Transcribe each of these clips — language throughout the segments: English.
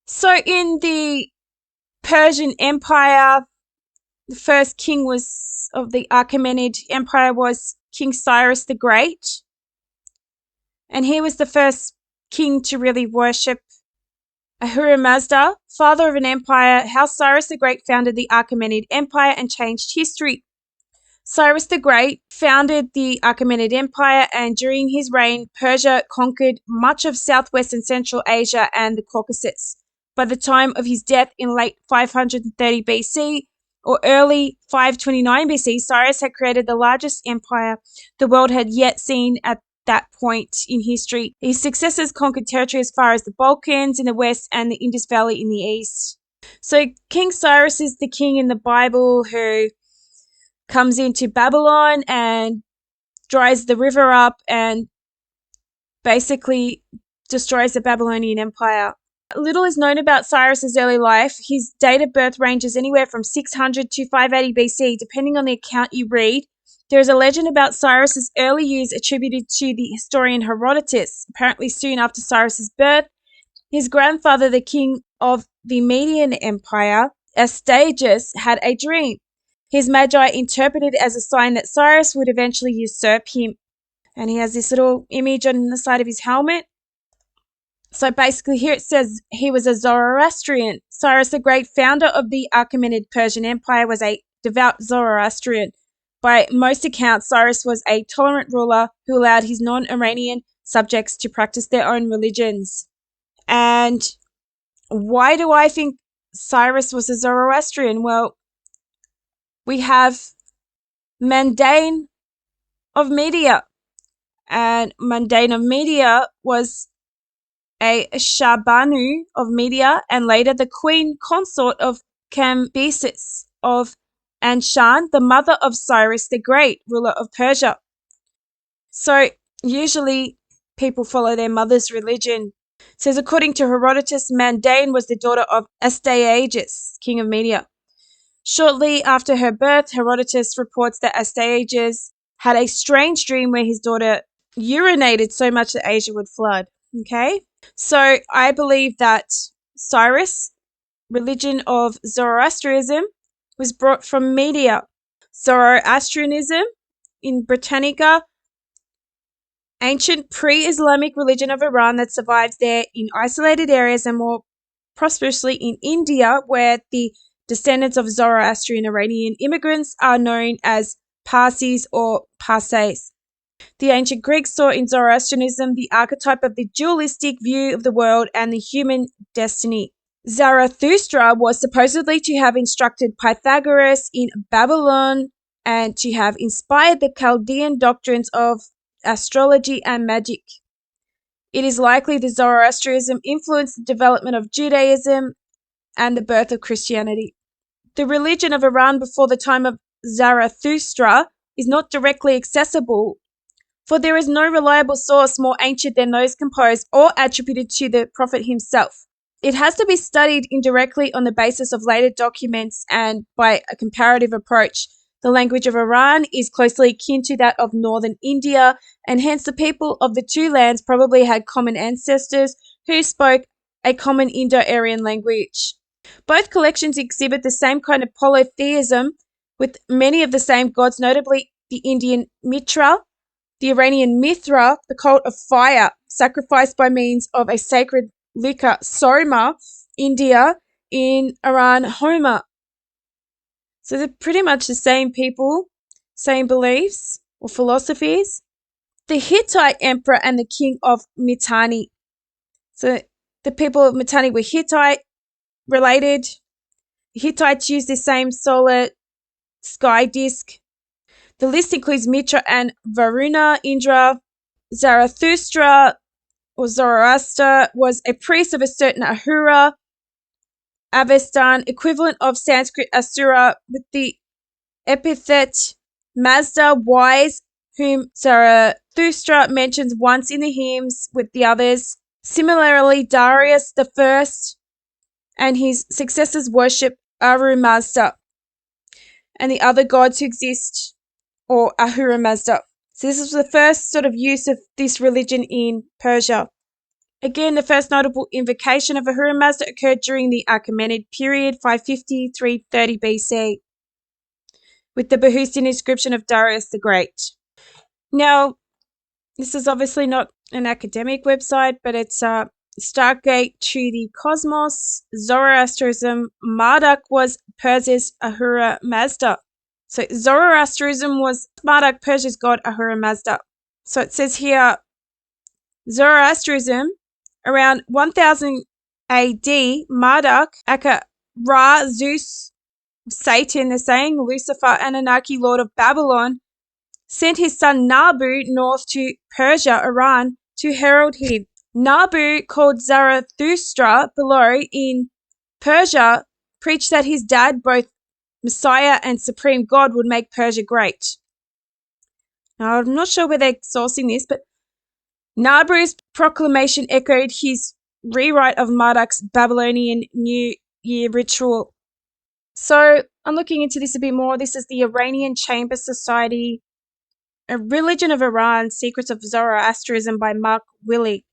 So in the Persian Empire, the first king was of the Achaemenid Empire was King Cyrus the Great, and he was the first king to really worship Ahura Mazda, father of an empire. How Cyrus the Great founded the Achaemenid Empire and changed history. Cyrus the Great founded the Achaemenid Empire, and during his reign, Persia conquered much of southwest and central Asia and the Caucasus. By the time of his death in late 530 BC or early 529 BC, Cyrus had created the largest empire the world had yet seen at that point in history. His successors conquered territory as far as the Balkans in the west and the Indus Valley in the east. So King Cyrus is the king in the Bible who comes into Babylon and dries the river up and basically destroys the Babylonian Empire. Little is known about Cyrus's early life. His date of birth ranges anywhere from 600 to 580 BC, depending on the account you read. There is a legend about Cyrus's early years attributed to the historian Herodotus. Apparently, soon after Cyrus's birth, his grandfather, the king of the Median Empire, Astyages, had a dream. His magi interpreted it as a sign that Cyrus would eventually usurp him. And he has this little image on the side of his helmet. So basically here it says he was a Zoroastrian. Cyrus the Great, founder of the Achaemenid Persian Empire, was a devout Zoroastrian. By most accounts, Cyrus was a tolerant ruler who allowed his non-Iranian subjects to practice their own religions. And why do I think Cyrus was a Zoroastrian? Well, we have Mandane of Media, and Mandane of Media was a Shahbanu of Media and later the queen consort of Cambyses of Anshan, the mother of Cyrus the Great, ruler of Persia. So usually people follow their mother's religion. It says, according to Herodotus, Mandane was the daughter of Astyages, king of Media. Shortly after her birth, Herodotus reports that Astyages had a strange dream where his daughter urinated so much that Asia would flood. Okay? So I believe that Cyrus, religion of Zoroastrianism, was brought from Media. Zoroastrianism in Britannica, ancient pre-Islamic religion of Iran that survives there in isolated areas and more prosperously in India, where the descendants of Zoroastrian Iranian immigrants are known as Parsis or Parses. The ancient Greeks saw in Zoroastrianism the archetype of the dualistic view of the world and the human destiny. Zarathustra was supposedly to have instructed Pythagoras in Babylon and to have inspired the Chaldean doctrines of astrology and magic. It is likely that Zoroastrianism influenced the development of Judaism and the birth of Christianity. The religion of Iran before the time of Zarathustra is not directly accessible, for there is no reliable source more ancient than those composed or attributed to the prophet himself. It has to be studied indirectly on the basis of later documents and by a comparative approach. The language of Iran is closely akin to that of northern India, and hence the people of the two lands probably had common ancestors who spoke a common Indo-Aryan language. Both collections exhibit the same kind of polytheism, with many of the same gods, notably the Indian Mitra, the Iranian Mithra, the cult of fire, sacrificed by means of a sacred liquor, Soma, India, in Iran, Homer. So they're pretty much the same people, same beliefs or philosophies. The Hittite emperor and the king of Mitanni. So the people of Mitanni were Hittite related. Hittites used the same solar sky disk. The list includes Mitra and Varuna, Indra. Zarathustra or Zoroaster was a priest of a certain Ahura, Avestan, equivalent of Sanskrit Asura, with the epithet Mazda, wise, whom Zarathustra mentions once in the hymns with the others. Similarly, Darius I and his successors worship Ahura Mazda and the other gods who exist, or Ahura Mazda. So this was the first sort of use of this religion in Persia. Again, the first notable invocation of Ahura Mazda occurred during the Achaemenid period, 550-330 BC, with the Behistun inscription of Darius the Great. Now, this is obviously not an academic website, but it's a Stargate to the Cosmos, Zoroastrianism. Marduk was Persia's Ahura Mazda. So Zoroastrianism was Marduk, Persia's god Ahura Mazda. So it says here, Zoroastrianism, around 1000 AD, Marduk, aka Ra, Zeus, Satan, they're saying, Lucifer, Anunnaki, lord of Babylon, sent his son Nabu north to Persia, Iran, to herald him. Nabu, called Zarathustra below in Persia, preached that his dad, both Messiah and Supreme God, would make Persia great. Now, I'm not sure where they're sourcing this, but Nabu's proclamation echoed his rewrite of Marduk's Babylonian New Year ritual. So I'm looking into this a bit more. This is the Iranian Chamber Society, A Religion of Iran, Secrets of Zoroastrianism by Mark Willey.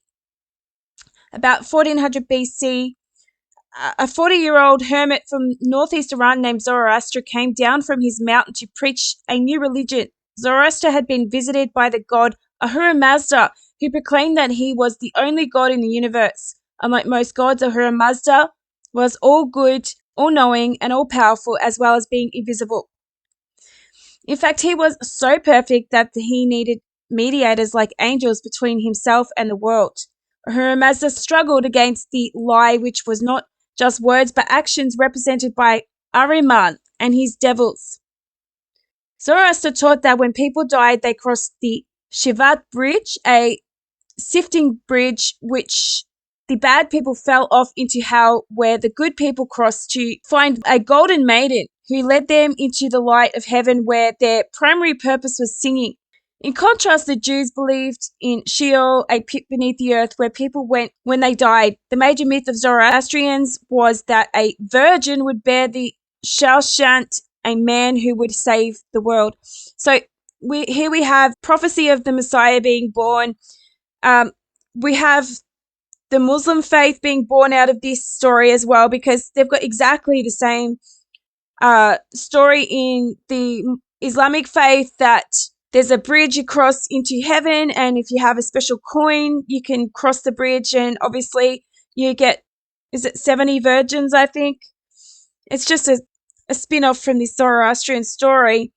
About 1400 BC, a 40-year-old hermit from northeast Iran named Zoroaster came down from his mountain to preach a new religion. Zoroaster had been visited by the god Ahura Mazda, who proclaimed that he was the only god in the universe. Unlike most gods, Ahura Mazda was all good, all-knowing, and all-powerful, as well as being invisible. In fact, he was so perfect that he needed mediators like angels between himself and the world. Ahura Mazda struggled against the lie, which was not just words but actions represented by Ahriman and his devils. Zoroaster taught that when people died, they crossed the Shivat bridge, a sifting bridge which the bad people fell off into hell, where the good people crossed to find a golden maiden who led them into the light of heaven, where their primary purpose was singing. In contrast, the Jews believed in Sheol, a pit beneath the earth where people went when they died. The major myth of Zoroastrians was that a virgin would bear the Shalshant, a man who would save the world. So here we have prophecy of the Messiah being born. We have the Muslim faith being born out of this story as well, because they've got exactly the same story in the Islamic faith, that there's a bridge you cross into heaven, and if you have a special coin, you can cross the bridge, and obviously you get, is it 70 virgins, I think? It's just a spin-off from this Zoroastrian story.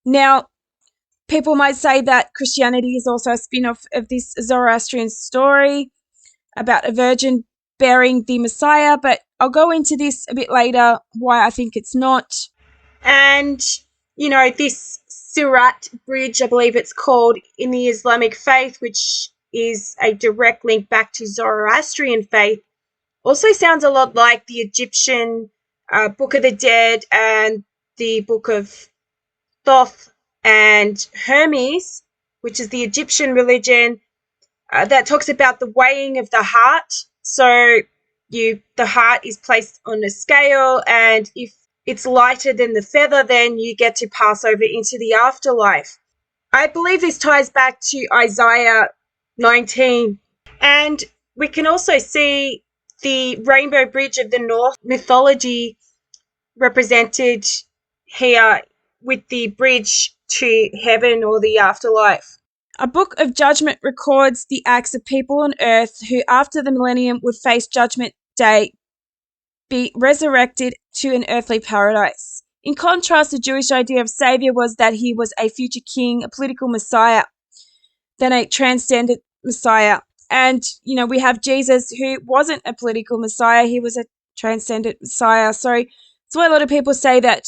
Now, people might say that Christianity is also a spin-off of this Zoroastrian story about a virgin bearing the Messiah, but I'll go into this a bit later, why I think it's not. And, this Sirat Bridge, I believe it's called, in the Islamic faith, which is a direct link back to Zoroastrian faith, also sounds a lot like the Egyptian Book of the Dead and the Book of Thoth and Hermes, which is the Egyptian religion, that talks about the weighing of the heart. So the heart is placed on a scale, and if it's lighter than the feather, then you get to pass over into the afterlife. I believe this ties back to Isaiah 19. And we can also see the Rainbow Bridge of the North mythology represented here with the bridge to heaven or the afterlife. A book of judgment records the acts of people on earth who, after the millennium, would face judgment day, be resurrected to an earthly paradise. In contrast, the Jewish idea of Savior was that he was a future king, a political Messiah, then a transcendent Messiah. And, we have Jesus, who wasn't a political Messiah, he was a transcendent Messiah. So that's why a lot of people say that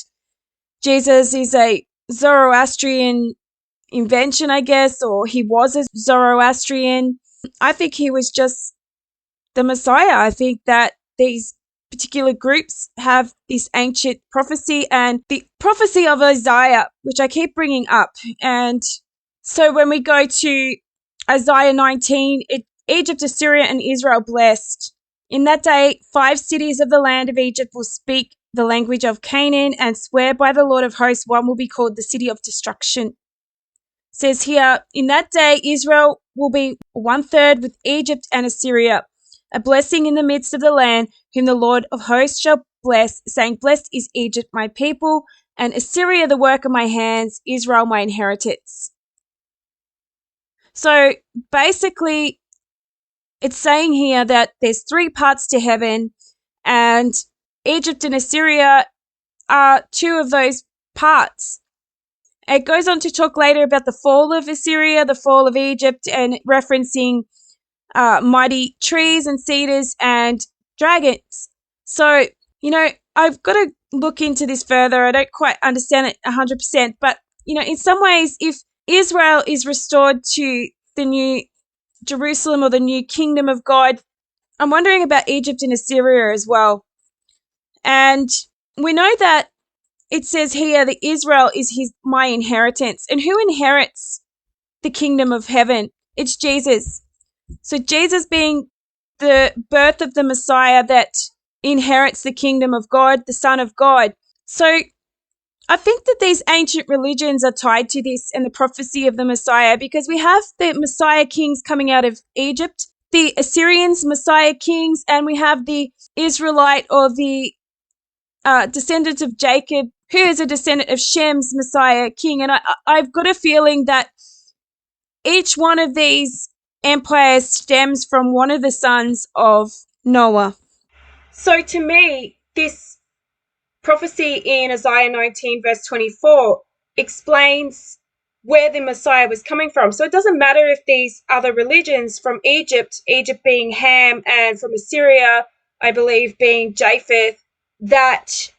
Jesus is a Zoroastrian invention, I guess, or he was a Zoroastrian. I think he was just the Messiah. I think that these particular groups have this ancient prophecy, and the prophecy of Isaiah, which I keep bringing up. And so when we go to Isaiah 19, Egypt, Assyria, and Israel blessed. In that day, 5 cities of the land of Egypt will speak the language of Canaan and swear by the Lord of hosts, one will be called the city of destruction. says here, in that day Israel will be 1/3 with Egypt and Assyria, a blessing in the midst of the land, whom the Lord of hosts shall bless, saying, blessed is Egypt my people, and Assyria the work of my hands, Israel my inheritance. So basically, it's saying here that there's 3 parts to heaven, and Egypt and Assyria are 2 of those parts. It goes on to talk later about the fall of Assyria, the fall of Egypt, and referencing mighty trees and cedars and dragons. So, I've got to look into this further. I don't quite understand it 100%, but, in some ways, if Israel is restored to the new Jerusalem or the new kingdom of God, I'm wondering about Egypt and Assyria as well. And we know that it says here that Israel is my inheritance. And who inherits the kingdom of heaven? It's Jesus. So Jesus being the birth of the Messiah that inherits the kingdom of God, the Son of God. So I think that these ancient religions are tied to this and the prophecy of the Messiah, because we have the Messiah kings coming out of Egypt, the Assyrians Messiah kings, and we have the Israelite or the descendant of Jacob, who is a descendant of Shem's Messiah king. And I've got a feeling that each one of these empires stems from one of the sons of Noah. So to me, this prophecy in Isaiah 19 verse 24 explains where the Messiah was coming from. So it doesn't matter if these other religions from Egypt being Ham, and from Assyria, I believe, being Japheth, that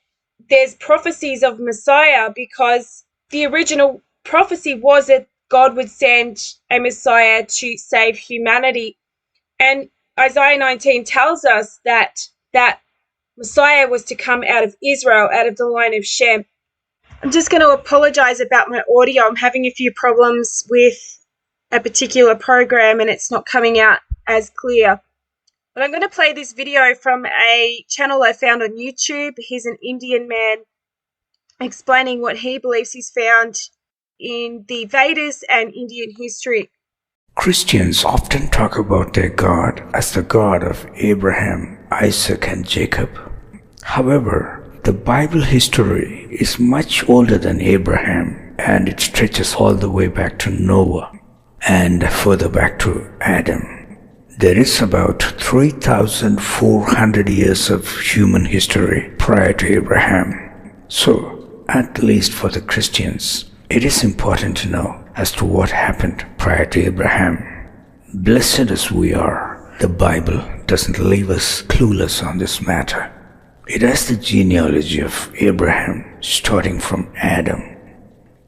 there's prophecies of Messiah, because the original prophecy was that God would send a Messiah to save humanity. And Isaiah 19 tells us that Messiah was to come out of Israel, out of the line of Shem. I'm just going to apologize about my audio. I'm having a few problems with a particular program and it's not coming out as clear. But I'm going to play this video from a channel I found on YouTube. He's an Indian man explaining what he believes he's found in the Vedas and Indian history. Christians often talk about their God as the God of Abraham, Isaac, and Jacob. However, the Bible history is much older than Abraham, and it stretches all the way back to Noah and further back to Adam. There is about 3,400 years of human history prior to Abraham. So, at least for the Christians, it is important to know as to what happened prior to Abraham. Blessed as we are, the Bible doesn't leave us clueless on this matter. It has the genealogy of Abraham starting from Adam.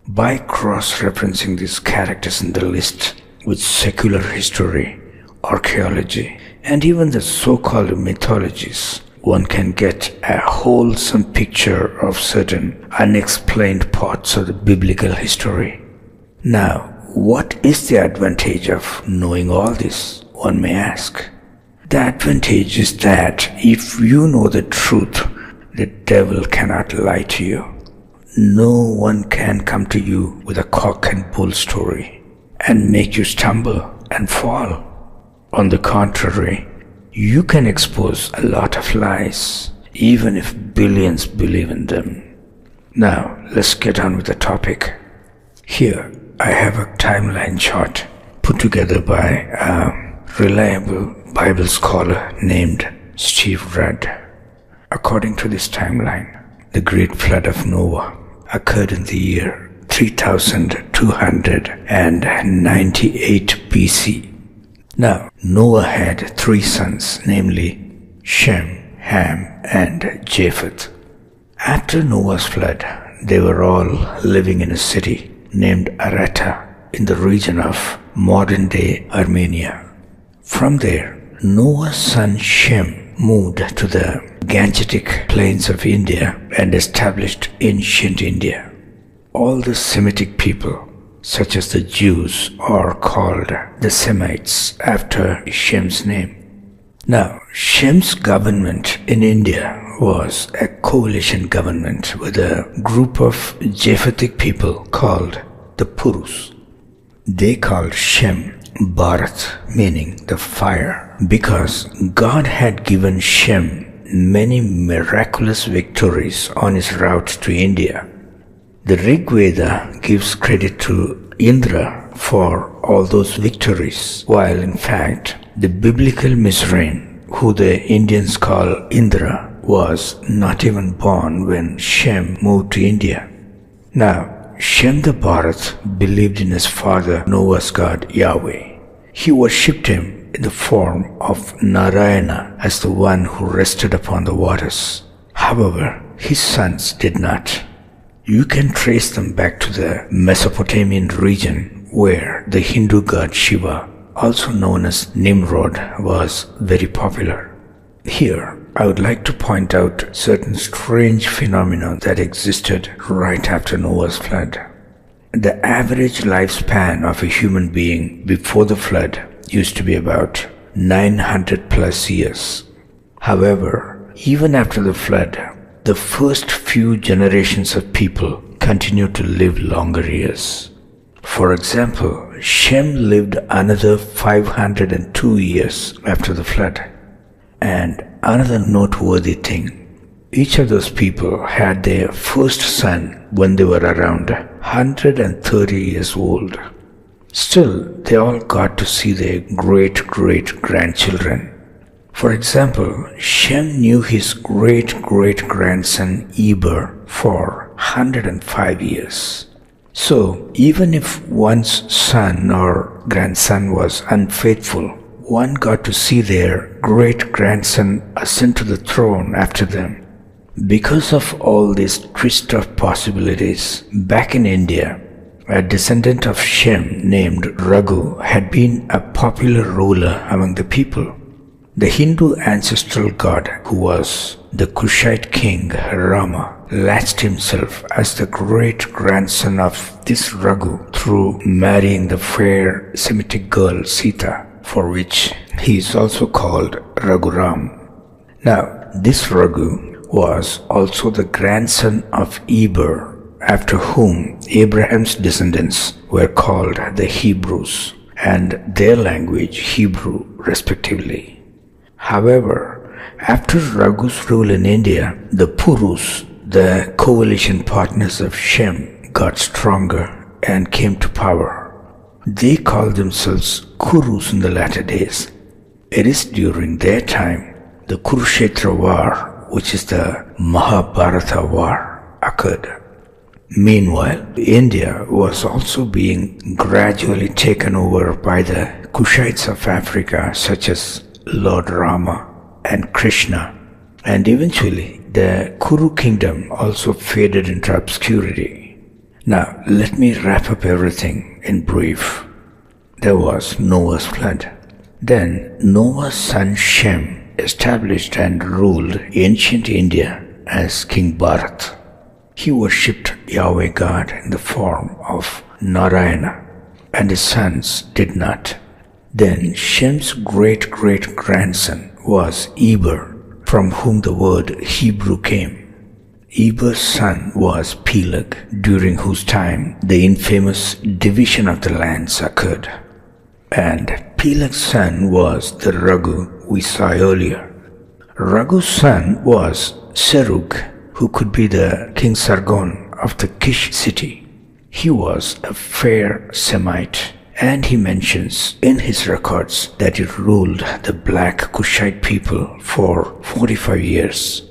By cross-referencing these characters in the list with secular history, archaeology, and even the so-called mythologies, one can get a wholesome picture of certain unexplained parts of the biblical history. Now, what is the advantage of knowing all this, one may ask? The advantage is that if you know the truth, the devil cannot lie to you. No one can come to you with a cock and bull story and make you stumble and fall. On the contrary, you can expose a lot of lies, even if billions believe in them. Now, let's get on with the topic. Here, I have a timeline chart put together by a reliable Bible scholar named Steve Rudd. According to this timeline, the great flood of Noah occurred in the year 3298 BC. Now, Noah had 3 sons, namely Shem, Ham, and Japheth. After Noah's flood, they were all living in a city named Arata in the region of modern-day Armenia. From there, Noah's son Shem moved to the Gangetic plains of India and established ancient India. All the Semitic people, such as the Jews, are called the Semites after Shem's name. Now, Shem's government in India was a coalition government with a group of Japhethic people called the Purus. They called Shem Bharat, meaning the fire, because God had given Shem many miraculous victories on his route to India. The Rig Veda gives credit to Indra for all those victories, while in fact the biblical Mizraim, who the Indians call Indra, was not even born when Shem moved to India. Now, Shem the Bharat believed in his father Noah's God Yahweh. He worshipped him in the form of Narayana as the one who rested upon the waters. However, his sons did not. You can trace them back to the Mesopotamian region where the Hindu god Shiva, also known as Nimrod, was very popular. Here, I would like to point out certain strange phenomena that existed right after Noah's flood. The average lifespan of a human being before the flood used to be about 900 plus years. However, even after the flood, the first few generations of people continued to live longer years. For example, Shem lived another 502 years after the flood. And another noteworthy thing, each of those people had their first son when they were around 130 years old. Still, they all got to see their great-great-grandchildren. For example, Shem knew his great-great-grandson Eber for 105 years. So, even if one's son or grandson was unfaithful, one got to see their great-grandson ascend to the throne after them. Because of all this twist of possibilities, back in India, a descendant of Shem named Raghu had been a popular ruler among the people. The Hindu ancestral god, who was the Kushite king Rama, latched himself as the great-grandson of this Raghu through marrying the fair Semitic girl Sita, for which he is also called Raghuram. Now, this Raghu was also the grandson of Eber, after whom Abraham's descendants were called the Hebrews, and their language Hebrew respectively. However, after Raghu's rule in India, the Purus, the coalition partners of Shem, got stronger and came to power. They called themselves Kurus in the latter days. It is during their time the Kurukshetra war, which is the Mahabharata war, occurred. Meanwhile, India was also being gradually taken over by the Kushites of Africa, such as Lord Rama and Krishna, and eventually the Kuru kingdom also faded into obscurity. Now, let me wrap up everything in brief. There was Noah's flood. Then Noah's son Shem established and ruled ancient India as King Bharat. He worshipped Yahweh God in the form of Narayana, and his sons did not. Then Shem's great-great-grandson was Eber, from whom the word Hebrew came. Eber's son was Peleg, during whose time the infamous division of the lands occurred. And Peleg's son was the Raghu we saw earlier. Raghu's son was Serug, who could be the King Sargon of the Kish city. He was a fair Semite, and he mentions in his records that he ruled the black Kushite people for 45 years.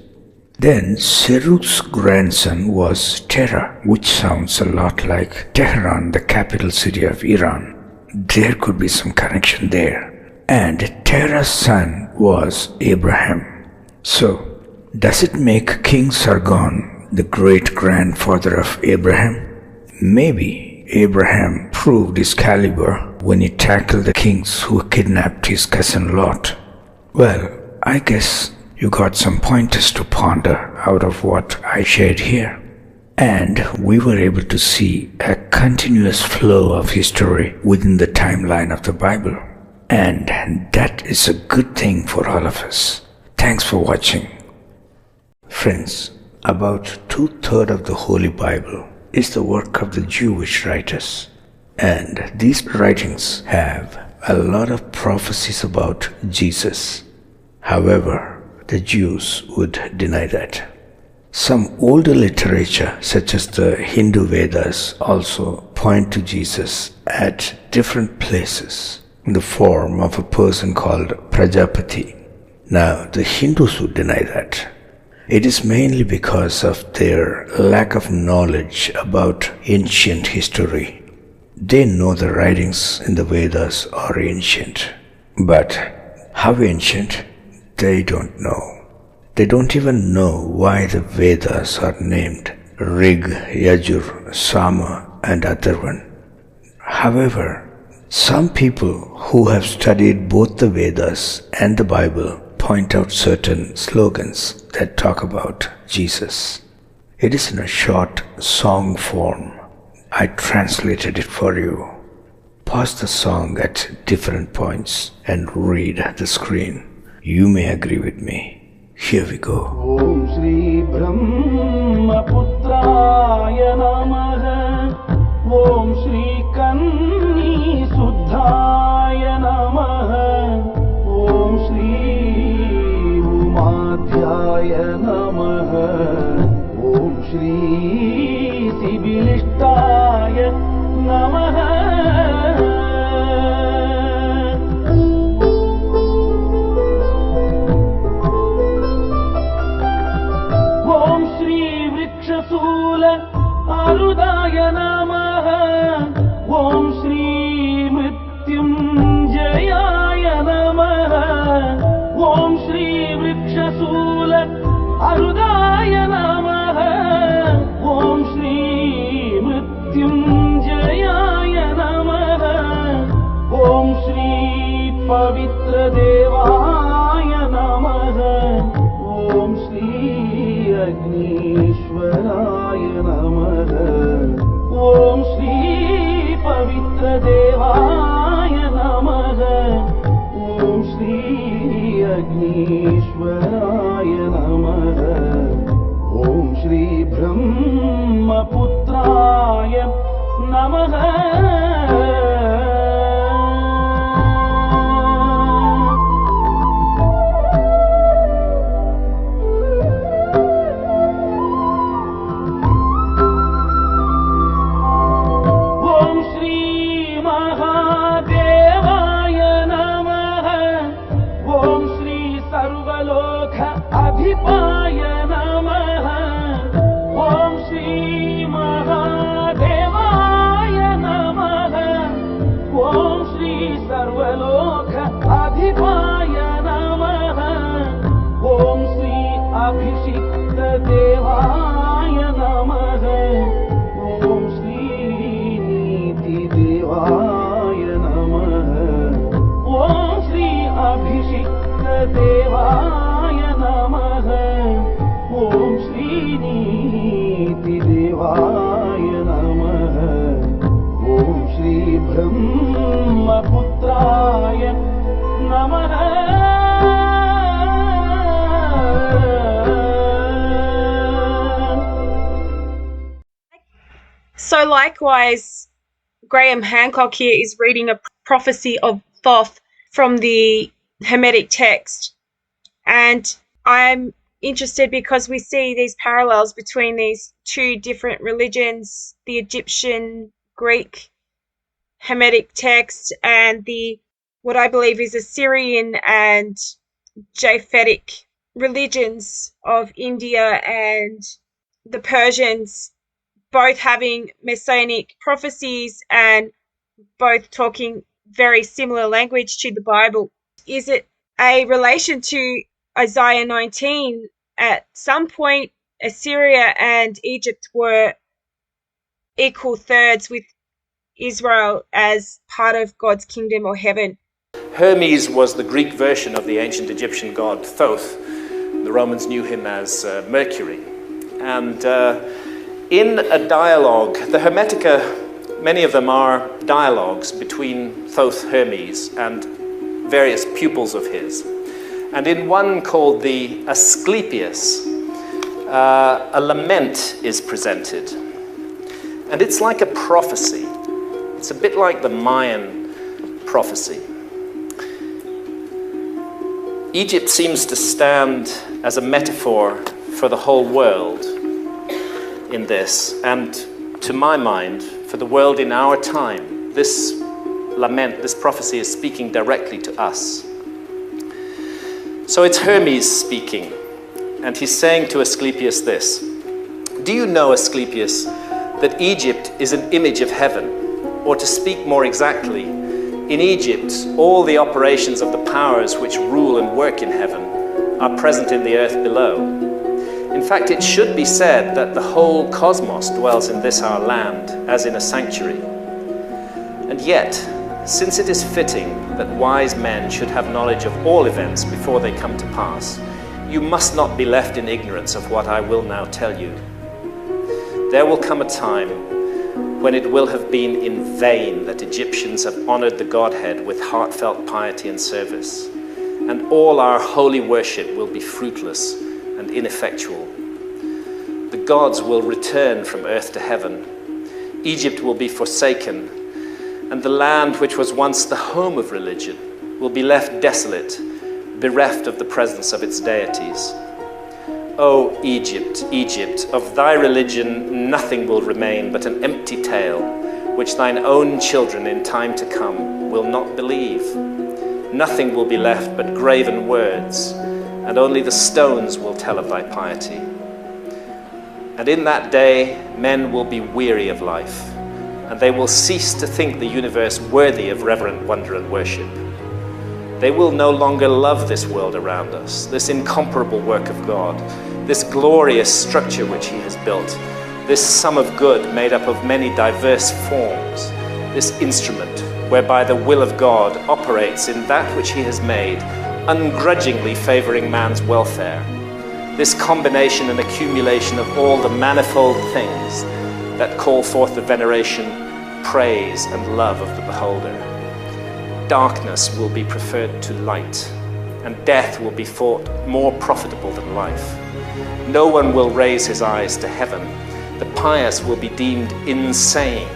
Then Serug's grandson was Terah, which sounds a lot like Tehran, the capital city of Iran. There could be some connection there. And Terah's son was Abraham. So, does it make King Sargon the great-grandfather of Abraham? Maybe Abraham proved his caliber when he tackled the kings who kidnapped his cousin Lot. Well, I guess you got some pointers to ponder out of what I shared here. And we were able to see a continuous flow of history within the timeline of the Bible. And that is a good thing for all of us. Thanks for watching. Friends, about 2/3 of the Holy Bible is the work of the Jewish writers. And these writings have a lot of prophecies about Jesus. However, the Jews would deny that. Some older literature, such as the Hindu Vedas, also point to Jesus at different places in the form of a person called Prajapati. Now, the Hindus would deny that. It is mainly because of their lack of knowledge about ancient history. They know the writings in the Vedas are ancient, but how ancient, they don't know. They don't even know why the Vedas are named Rig, Yajur, Sama and Atharvan. However, some people who have studied both the Vedas and the Bible point out certain slogans that talk about Jesus. It is in a short song form. I translated it for you. Pause the song at different points and read the screen. You may agree with me. Here we go. Om Shri Brahma Putraya Namaha. Om Shri Kanni Suddhaya Namaha. Om Shri Umadhyaya Namaha. Om Shri Sibilishtaya Namaha. Arudaya Namaha. Om Shri Mrityunjayaya Namaha. Om Shri Vrikshasula Arudaya Namaha. Om Shri Mrityunjayaya Namaha. Om Shri Pavitra Devaya Namaha. Om Shri Agnishwaraya Namaha. Om Shri Pavitra Devaya Namaha. Om Shri Agnishwaraya Namaha. Om Shri Brahma Putraya Namaha. So likewise, Graham Hancock here is reading a prophecy of Thoth from the Hermetic text. And I'm interested because we see these parallels between these two different religions, the Egyptian, Greek, Hermetic text, and the what I believe is Assyrian and Japhetic religions of India and the Persians, both having messianic prophecies and both talking very similar language to the Bible. Is it a relation to Isaiah 19? At some point, Assyria and Egypt were equal thirds with Israel as part of God's kingdom or heaven. Hermes was the Greek version of the ancient Egyptian god Thoth. The Romans knew him as Mercury. And in a dialogue, the Hermetica, many of them are dialogues between Thoth Hermes and various pupils of his. And in one called the Asclepius, a lament is presented. And it's like a prophecy. It's a bit like the Mayan prophecy. Egypt seems to stand as a metaphor for the whole world in this, and to my mind, for the world in our time. This lament, this prophecy is speaking directly to us. So it's Hermes speaking, and he's saying to Asclepius this: do you know, Asclepius, that Egypt is an image of heaven? Or to speak more exactly, in Egypt, all the operations of the powers which rule and work in heaven are present in the earth below. In fact, it should be said that the whole cosmos dwells in this our land, as in a sanctuary. And yet, since it is fitting that wise men should have knowledge of all events before they come to pass, you must not be left in ignorance of what I will now tell you. There will come a time when it will have been in vain that Egyptians have honored the Godhead with heartfelt piety and service, and all our holy worship will be fruitless and ineffectual. The gods will return from earth to heaven. Egypt will be forsaken, and the land which was once the home of religion will be left desolate, bereft of the presence of its deities. O Egypt, Egypt, of thy religion nothing will remain but an empty tale, which thine own children in time to come will not believe. Nothing will be left but graven words, and only the stones will tell of thy piety. And in that day men will be weary of life, and they will cease to think the universe worthy of reverent wonder and worship. They will no longer love this world around us, this incomparable work of God, this glorious structure which he has built, this sum of good made up of many diverse forms, this instrument whereby the will of God operates in that which he has made, ungrudgingly favoring man's welfare, this combination and accumulation of all the manifold things that call forth the veneration, praise, and love of the beholder. Darkness will be preferred to light, and death will be thought more profitable than life. No one will raise his eyes to heaven. The pious will be deemed insane,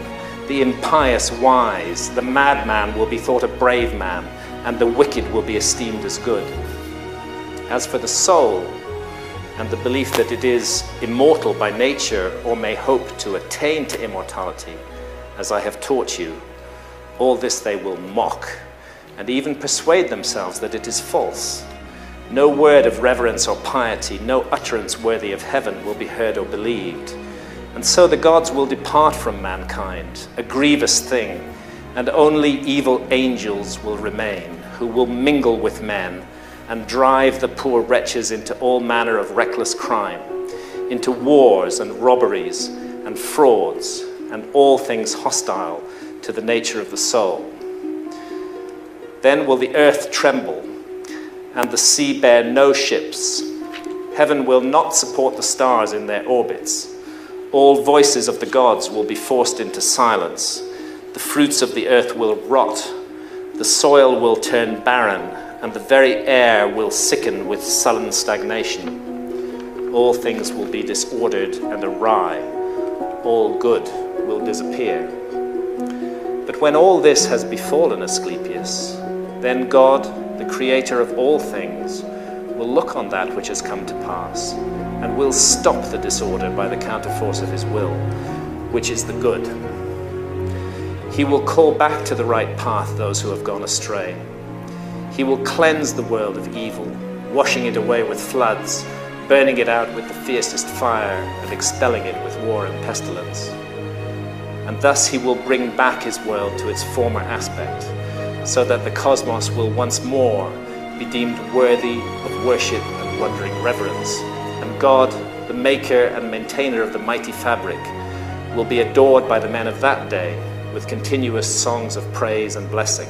the impious wise, the madman will be thought a brave man, and the wicked will be esteemed as good. As for the soul, and the belief that it is immortal by nature or may hope to attain to immortality, as I have taught you, all this they will mock, and even persuade themselves that it is false. No word of reverence or piety, no utterance worthy of heaven will be heard or believed. And so the gods will depart from mankind, a grievous thing, and only evil angels will remain, who will mingle with men and drive the poor wretches into all manner of reckless crime, into wars and robberies and frauds and all things hostile to the nature of the soul. Then will the earth tremble and the sea bear no ships. Heaven will not support the stars in their orbits. All voices of the gods will be forced into silence. The fruits of the earth will rot. The soil will turn barren, and the very air will sicken with sullen stagnation. All things will be disordered and awry. All good will disappear. But when all this has befallen Asclepius, then God, the creator of all things, will look on that which has come to pass, and will stop the disorder by the counterforce of his will, which is the good. He will call back to the right path those who have gone astray. He will cleanse the world of evil, washing it away with floods, burning it out with the fiercest fire, and expelling it with war and pestilence. And thus he will bring back his world to its former aspect, so that the cosmos will once more be deemed worthy of worship and wondering reverence. And God, the maker and maintainer of the mighty fabric, will be adored by the men of that day with continuous songs of praise and blessing.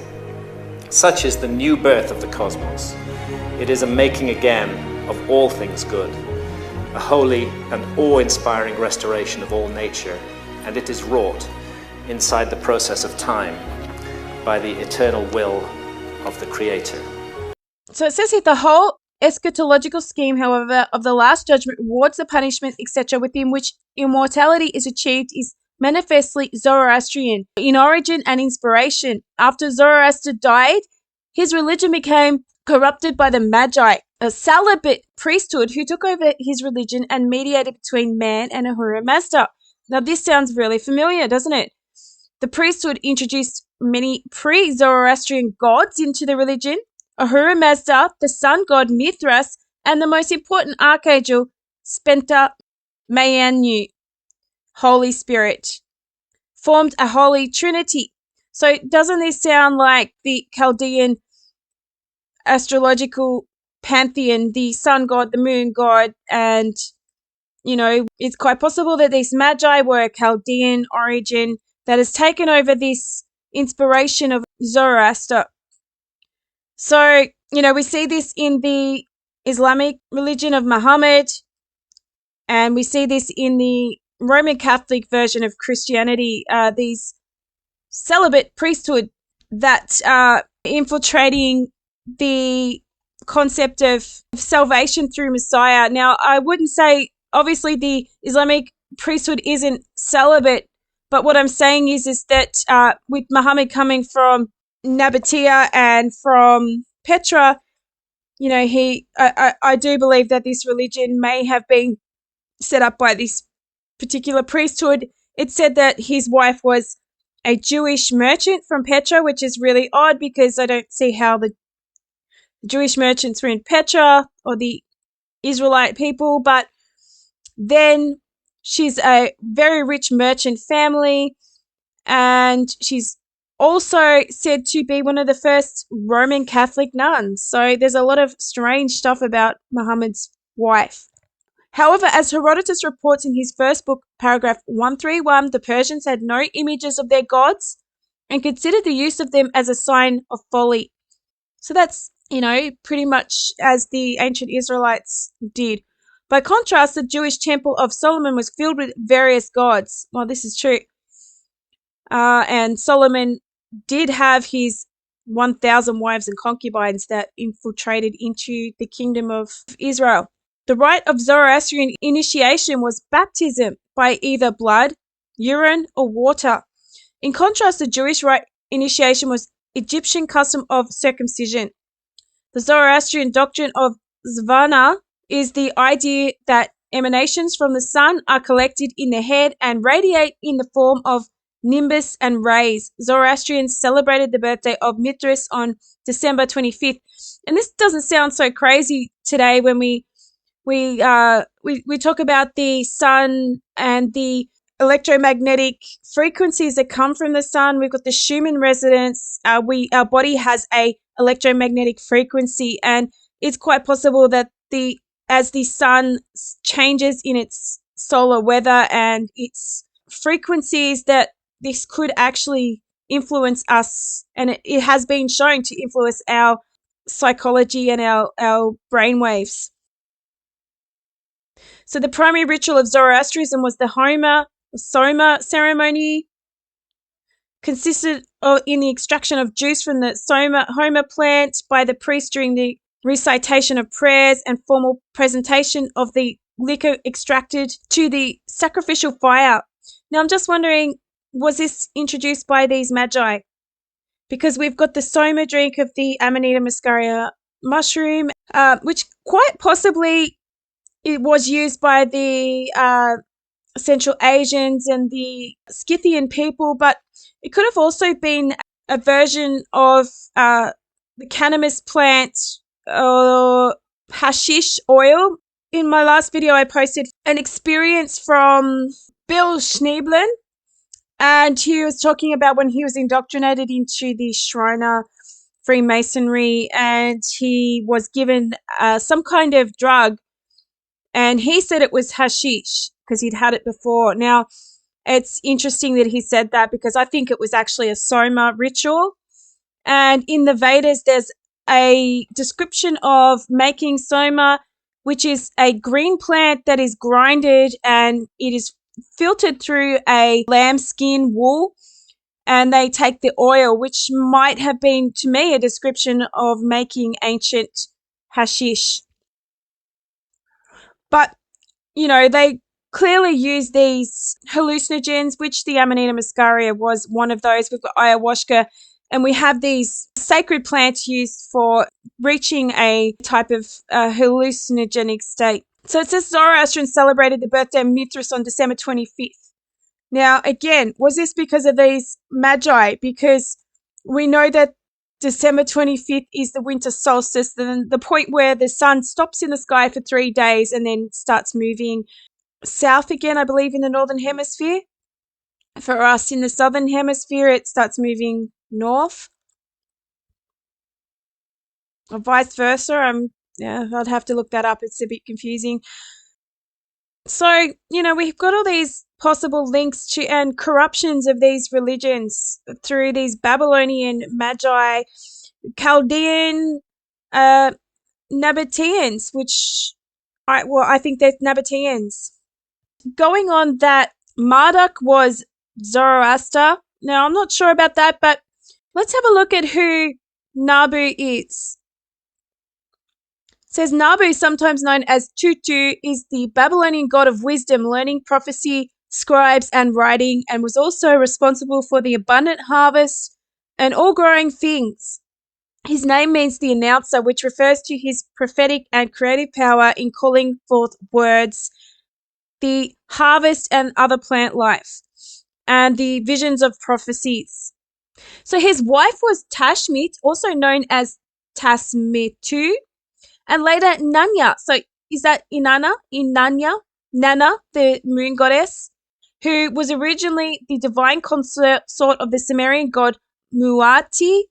Such is the new birth of the cosmos. It is a making again of all things good, a holy and awe-inspiring restoration of all nature, and it is wrought inside the process of time by the eternal will of the Creator. So it says here the whole eschatological scheme, however, of the last judgment, rewards, the punishment, etc., within which immortality is achieved is manifestly Zoroastrian in origin and inspiration. After Zoroaster died, his religion became corrupted by the Magi, a celibate priesthood who took over his religion and mediated between man and Ahura Mazda. Now, this sounds really familiar, doesn't it? The priesthood introduced many pre-Zoroastrian gods into the religion. Ahura Mazda, the sun god Mithras, and the most important archangel, Spenta Mayanu, Holy Spirit, formed a holy trinity. So doesn't this sound like the Chaldean astrological pantheon, the sun god, the moon god, and, it's quite possible that these magi were a Chaldean origin that has taken over this inspiration of Zoroaster. So, we see this in the Islamic religion of Muhammad, and we see this in the Roman Catholic version of Christianity, these celibate priesthood that are infiltrating the concept of salvation through Messiah. Now, I wouldn't say, obviously, the Islamic priesthood isn't celibate, but what I'm saying is that with Muhammad coming from Nabataea and from Petra, I do believe that this religion may have been set up by this particular priesthood. It said that his wife was a Jewish merchant from Petra, which is really odd because I don't see how the Jewish merchants were in Petra or the Israelite people, but then she's a very rich merchant family, and she's also said to be one of the first Roman Catholic nuns. So there's a lot of strange stuff about Muhammad's wife. However, as Herodotus reports in his first book, paragraph 131, the Persians had no images of their gods and considered the use of them as a sign of folly. So that's, pretty much as the ancient Israelites did. By contrast, the Jewish temple of Solomon was filled with various gods. Well, this is true. And Solomon did have his 1,000 wives and concubines that infiltrated into the kingdom of Israel. The rite of Zoroastrian initiation was baptism by either blood, urine, or water. In contrast, the Jewish rite initiation was Egyptian custom of circumcision. The Zoroastrian doctrine of Zvana is the idea that emanations from the sun are collected in the head and radiate in the form of nimbus and rays. Zoroastrians celebrated the birthday of Mithras on December 25th. And this doesn't sound so crazy today when we talk about the sun and the electromagnetic frequencies that come from the sun. We've got the Schumann resonance. Our body has a electromagnetic frequency, and it's quite possible that as the sun changes in its solar weather and its frequencies, that this could actually influence us, and it has been shown to influence our psychology and our brainwaves. So the primary ritual of Zoroastrianism was the Soma ceremony, consisted in the extraction of juice from the Homa plant by the priest during the recitation of prayers and formal presentation of the liquor extracted to the sacrificial fire. Now, I'm just wondering, was this introduced by these magi? Because we've got the Soma drink of the Amanita muscaria mushroom, which quite possibly it was used by the Central Asians and the Scythian people, but it could have also been a version of the cannabis plant or hashish oil. In my last video, I posted an experience from Bill Schneeblen, and he was talking about when he was indoctrinated into the Shriner Freemasonry, and he was given some kind of drug, and he said it was hashish because he'd had it before. Now, it's interesting that he said that because I think it was actually a Soma ritual. And in the Vedas, there's a description of making Soma, which is a green plant that is grinded and it is filtered through a lambskin wool. And they take the oil, which might have been, to me, a description of making ancient hashish. But, they clearly use these hallucinogens, which the Amanita muscaria was one of those. We've got ayahuasca, and we have these sacred plants used for reaching a type of hallucinogenic state. So it says Zoroastrians celebrated the birthday of Mithras on December 25th. Now, again, was this because of these magi? Because we know that December 25th is the winter solstice, then the point where the sun stops in the sky for 3 days and then starts moving south again, I believe, in the northern hemisphere. For us in the southern hemisphere, it starts moving north, or vice versa. I'd have to look that up. It's a bit confusing. So, we've got all these possible links to and corruptions of these religions through these Babylonian magi, Chaldean Nabataeans, which I think they're Nabataeans. Going on that Marduk was Zoroaster. Now, I'm not sure about that, but let's have a look at who Nabu is. It says Nabu, sometimes known as Tutu, is the Babylonian god of wisdom, learning, prophecy, scribes, and writing, and was also responsible for the abundant harvest and all growing things. His name means the announcer, which refers to his prophetic and creative power in calling forth words, the harvest and other plant life, and the visions of prophecies. So his wife was Tashmit, also known as Tasmitu, and later Nanya. So is that Inanna? Nana, the moon goddess, who was originally the divine consort of the Sumerian god Muati,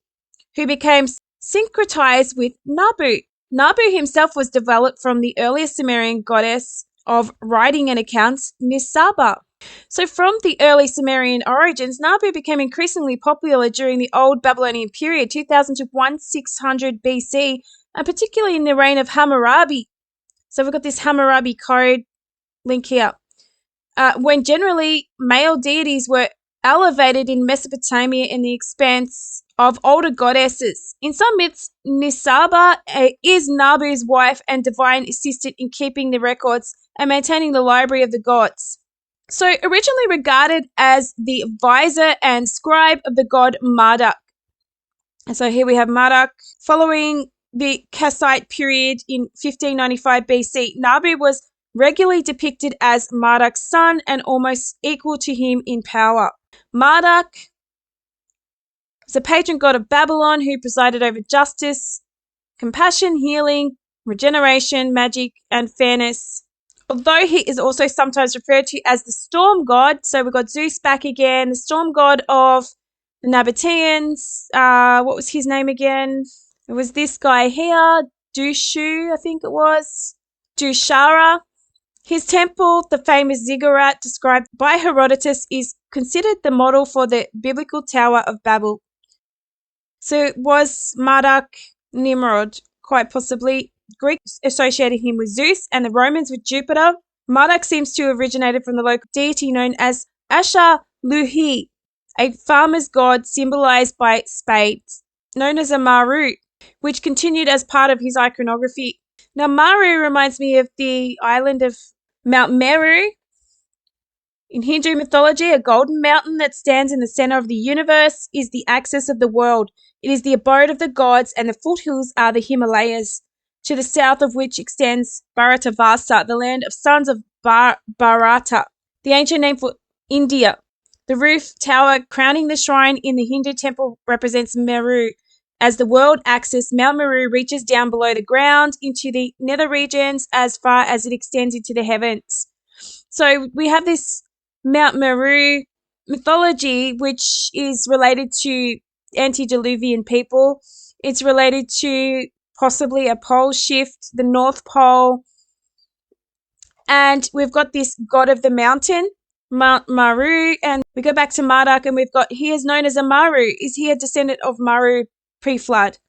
who became syncretized with Nabu. Nabu himself was developed from the earlier Sumerian goddess of writing and accounts, Nisaba. So from the early Sumerian origins, Nabu became increasingly popular during the Old Babylonian period, 2000 to 1600 BC, and particularly in the reign of Hammurabi. So we've got this Hammurabi code link here. When generally male deities were elevated in Mesopotamia in the expanse of older goddesses. In some myths, Nisaba is Nabu's wife and divine assistant in keeping the records and maintaining the library of the gods. So originally regarded as the advisor and scribe of the god Marduk. And so here we have Marduk. Following the Kassite period in 1595 BC, Nabu was regularly depicted as Marduk's son and almost equal to him in power. Marduk was a patron god of Babylon who presided over justice, compassion, healing, regeneration, magic, and fairness. Although he is also sometimes referred to as the storm god, so we've got Zeus back again, the storm god of the Nabataeans. What was his name again? It was this guy here, Dushu, I think it was. Dushara. His temple, the famous ziggurat described by Herodotus, is considered the model for the biblical Tower of Babel. So it was Marduk, Nimrod, quite possibly. Greeks associated him with Zeus and the Romans with Jupiter. Marduk seems to have originated from the local deity known as Asher Luhi, a farmer's god symbolized by spades, known as a Maru, which continued as part of his iconography. Now, Maru reminds me of the island of Mount Meru. In Hindu mythology, a golden mountain that stands in the center of the universe is the axis of the world. It is the abode of the gods, and the foothills are the Himalayas, to the south of which extends Bharatavasa, the land of sons of Bharata, the ancient name for India. The roof tower crowning the shrine in the Hindu temple represents Meru. As the world axis, Mount Meru reaches down below the ground into the nether regions as far as it extends into the heavens. So we have this Mount Meru mythology, which is related to antediluvian people. It's related to possibly a pole shift, the North Pole. And we've got this god of the mountain, Mount Maru, and we go back to Marduk, and he is known as a Maru. Is he a descendant of Maru pre-flood?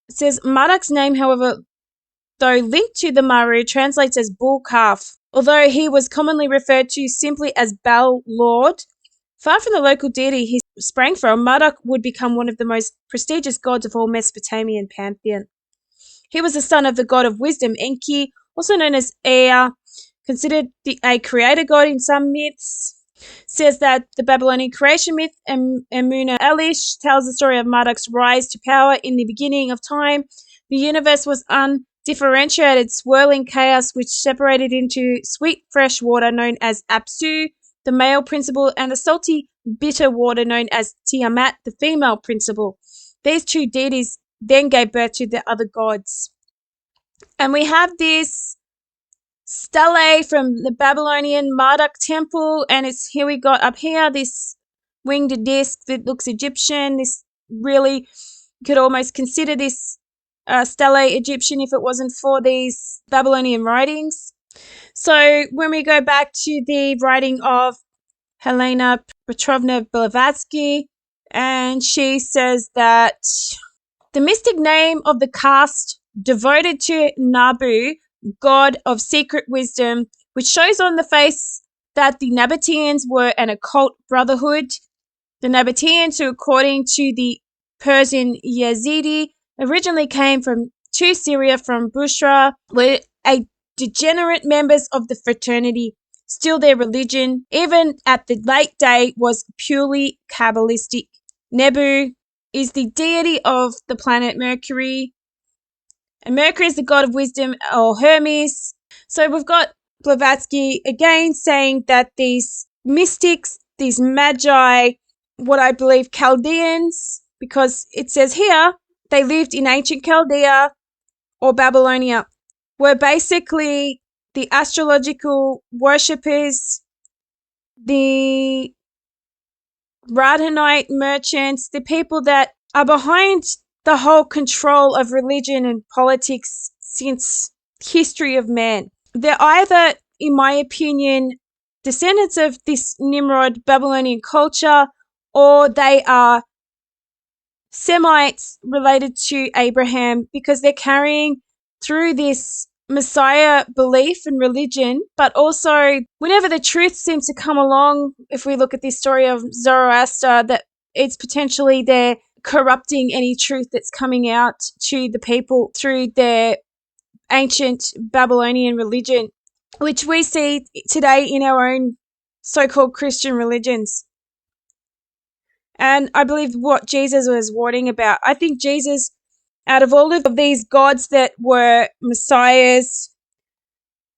It says Marduk's name, however, though linked to the Maru, translates as bull calf. Although he was commonly referred to simply as Bel Lord, far from the local deity he sprang from, Marduk would become one of the most prestigious gods of all Mesopotamian pantheon. He was the son of the god of wisdom, Enki, also known as Ea, considered a creator god in some myths. Says that the Babylonian creation myth, Emuna Elish, tells the story of Marduk's rise to power in the beginning of time. The universe was undifferentiated, swirling chaos which separated into sweet fresh water known as Apsu, the male principle, and the salty bitter water known as Tiamat, the female principle. These two deities then gave birth to the other gods. And we have this stele from the Babylonian Marduk temple, and it's here we got up here this winged disc that looks Egyptian. This really could almost consider this stele Egyptian if it wasn't for these Babylonian writings. So when we go back to the writing of Helena Petrovna Blavatsky, and she says that the mystic name of the caste devoted to Nabu, god of secret wisdom, which shows on the face that the Nabataeans were an occult brotherhood. The Nabataeans, who according to the Persian Yazidi, originally came to Syria from Busra, were a degenerate members of the fraternity. Still, their religion, even at the late day, was purely Kabbalistic. Nebu is the deity of the planet Mercury, and Mercury is the god of wisdom, or Hermes. So we've got Blavatsky again saying that these mystics, these magi, what I believe Chaldeans, because it says here they lived in ancient Chaldea or Babylonia, were basically the astrological worshippers, the Radhanite merchants, the people that are behind the whole control of religion and politics since history of man. They're either, in my opinion, descendants of this Nimrod Babylonian culture, or they are Semites related to Abraham, because they're carrying through this Messiah belief and religion, but also whenever the truth seems to come along, if we look at this story of Zoroaster, that it's potentially they're corrupting any truth that's coming out to the people through their ancient Babylonian religion, which we see today in our own so-called Christian religions. And I believe what Jesus was warning about, I think Jesus, out of all of these gods that were messiahs,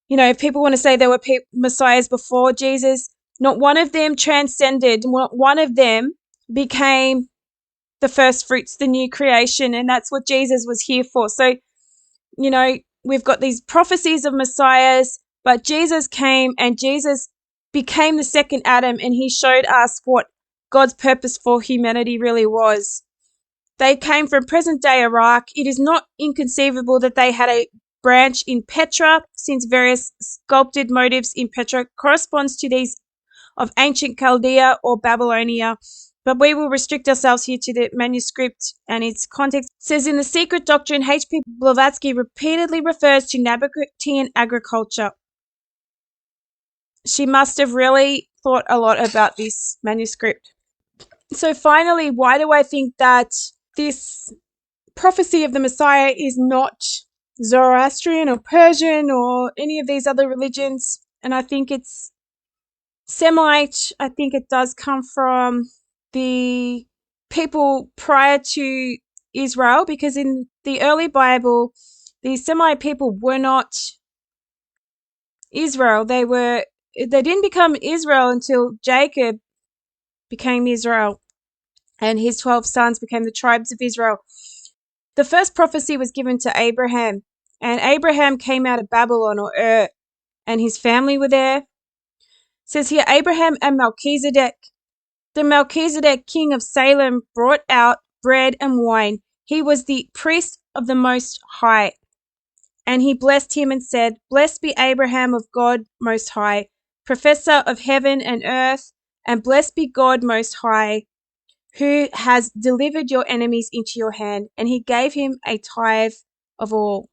if people want to say there were messiahs before Jesus, not one of them transcended, not one of them became the first fruits, the new creation, and that's what Jesus was here for. So, we've got these prophecies of messiahs, but Jesus came and Jesus became the second Adam, and he showed us what God's purpose for humanity really was. They came from present-day Iraq. It is not inconceivable that they had a branch in Petra, since various sculpted motifs in Petra corresponds to these of ancient Chaldea or Babylonia. But we will restrict ourselves here to the manuscript and its context. It says, in the Secret Doctrine, H.P. Blavatsky repeatedly refers to Nabataean agriculture. She must have really thought a lot about this manuscript. So finally, why do I think that this prophecy of the Messiah is not Zoroastrian or Persian or any of these other religions? And I think it's Semite. I think it does come from the people prior to Israel, because in the early Bible, the Semite people were not Israel. They didn't become Israel until Jacob became Israel, and his 12 sons became the tribes of Israel. The first prophecy was given to Abraham, and Abraham came out of Babylon or Ur, and his family were there. It says here, Abraham and Melchizedek. The Melchizedek, king of Salem, brought out bread and wine. He was the priest of the Most High. And he blessed him and said, Blessed be Abraham of God Most High, professor of heaven and earth, and blessed be God Most High, who has delivered your enemies into your hand. And he gave him a tithe of all.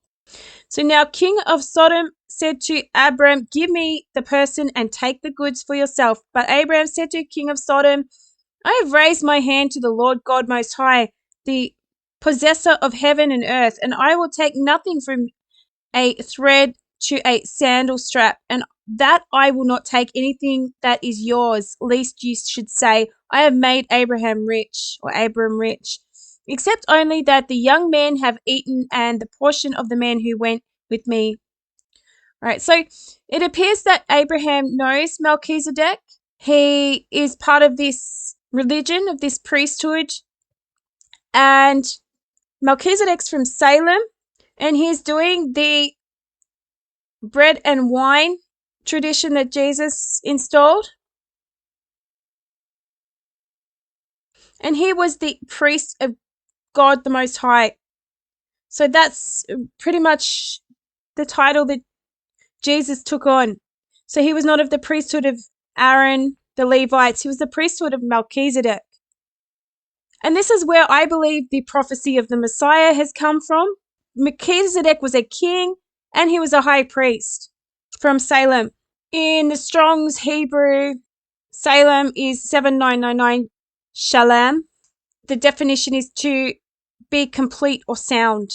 So now King of Sodom said to Abram, Give me the person and take the goods for yourself. But Abraham said to King of Sodom, I have raised my hand to the Lord God Most High, the possessor of heaven and earth, and I will take nothing from a thread to a sandal strap, and that I will not take anything that is yours, lest you should say, I have made Abraham rich, or Abram rich, except only that the young men have eaten and the portion of the man who went with me. All right, so it appears that Abraham knows Melchizedek. He is part of this religion, of this priesthood, and Melchizedek's from Salem, and he's doing the bread and wine tradition that Jesus installed. And he was the priest of God the Most High. So that's pretty much the title that Jesus took on. So he was not of the priesthood of Aaron, the Levites. He was the priesthood of Melchizedek. And this is where I believe the prophecy of the Messiah has come from. Melchizedek was a king and he was a high priest from Salem. In the Strong's Hebrew, Salem is 7999 Shalem. The definition is to be complete or sound.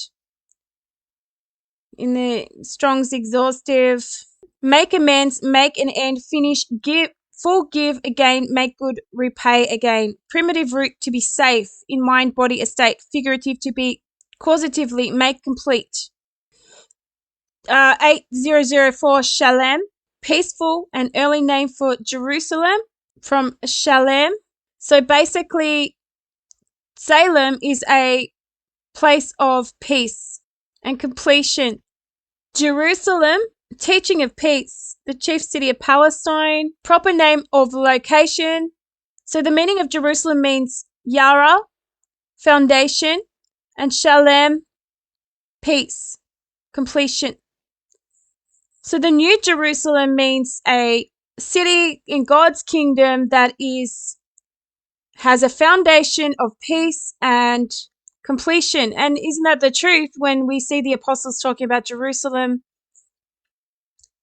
In the Strong's Exhaustive, make amends, make an end, finish, give, forgive again, make good, repay again. Primitive root, to be safe, in mind, body, estate. Figurative, to be causatively, make complete. 8004 Shalem, peaceful, an early name for Jerusalem from Shalem. So basically, Salem is a place of peace and completion. Jerusalem, teaching of peace, the chief city of Palestine, proper name of the location. So the meaning of Jerusalem means Yara, foundation, and Shalem, peace, completion. So the New Jerusalem means a city in God's kingdom that has a foundation of peace and completion. And isn't that the truth when we see the apostles talking about Jerusalem?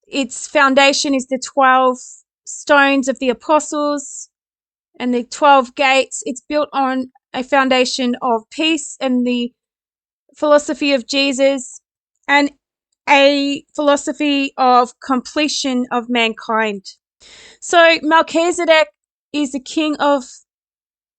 Its foundation is the 12 stones of the apostles and the 12 gates. It's built on a foundation of peace and the philosophy of Jesus and a philosophy of completion of mankind. So Melchizedek is the king of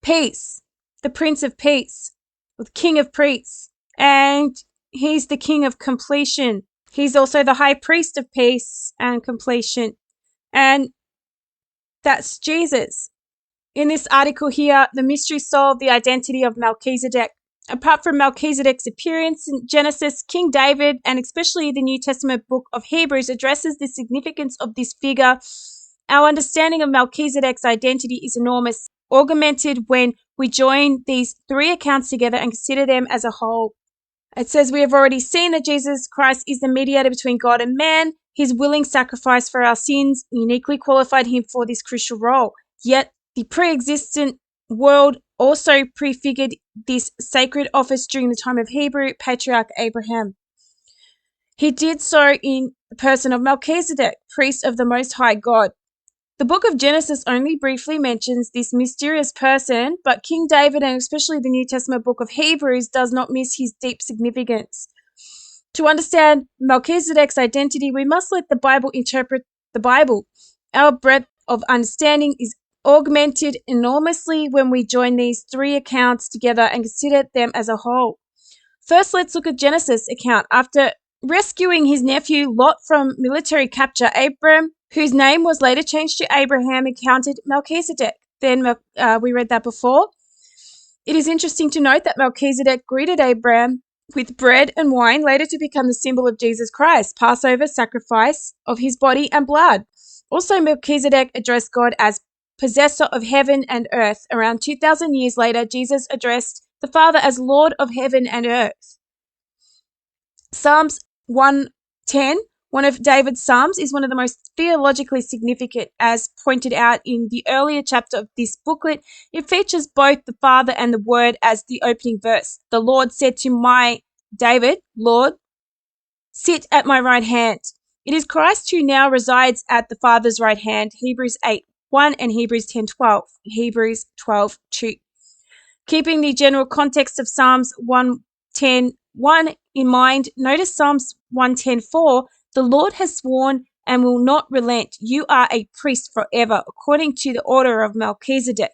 peace, the prince of peace, the king of priests, and he's the king of completion. He's also the high priest of peace and completion, and that's Jesus. In this article here, the mystery solved the identity of Melchizedek. Apart from Melchizedek's appearance in Genesis, King David, and especially the New Testament book of Hebrews, addresses the significance of this figure. Our understanding of Melchizedek's identity is enormous, augmented when we join these three accounts together and consider them as a whole. It says, we have already seen that Jesus Christ is the mediator between God and man. His willing sacrifice for our sins uniquely qualified him for this crucial role. Yet, the pre-existent world also prefigured this sacred office during the time of Hebrew patriarch Abraham. He did so in the person of Melchizedek, priest of the Most High God. The book of Genesis only briefly mentions this mysterious person, but King David and especially the New Testament book of Hebrews does not miss his deep significance. To understand Melchizedek's identity, we must let the Bible interpret the Bible. Our breadth of understanding is augmented enormously when we join these three accounts together and consider them as a whole. First, let's look at Genesis' account. After rescuing his nephew Lot from military capture, Abram, whose name was later changed to Abraham, encountered Melchizedek. Then we read that before. It is interesting to note that Melchizedek greeted Abraham with bread and wine, later to become the symbol of Jesus Christ, Passover sacrifice of his body and blood. Also, Melchizedek addressed God as possessor of heaven and earth. Around 2,000 years later, Jesus addressed the Father as Lord of heaven and earth. Psalms 110, one of David's Psalms, is one of the most theologically significant. As pointed out in the earlier chapter of this booklet, it features both the Father and the Word as the opening verse. The Lord said to my David, Lord, sit at my right hand. It is Christ who now resides at the Father's right hand, Hebrews 8:1 and Hebrews 10:12, Hebrews 12:2. Keeping the general context of Psalms 110:1 in mind, notice Psalms 110:4 The Lord has sworn and will not relent. You are a priest forever, according to the order of Melchizedek.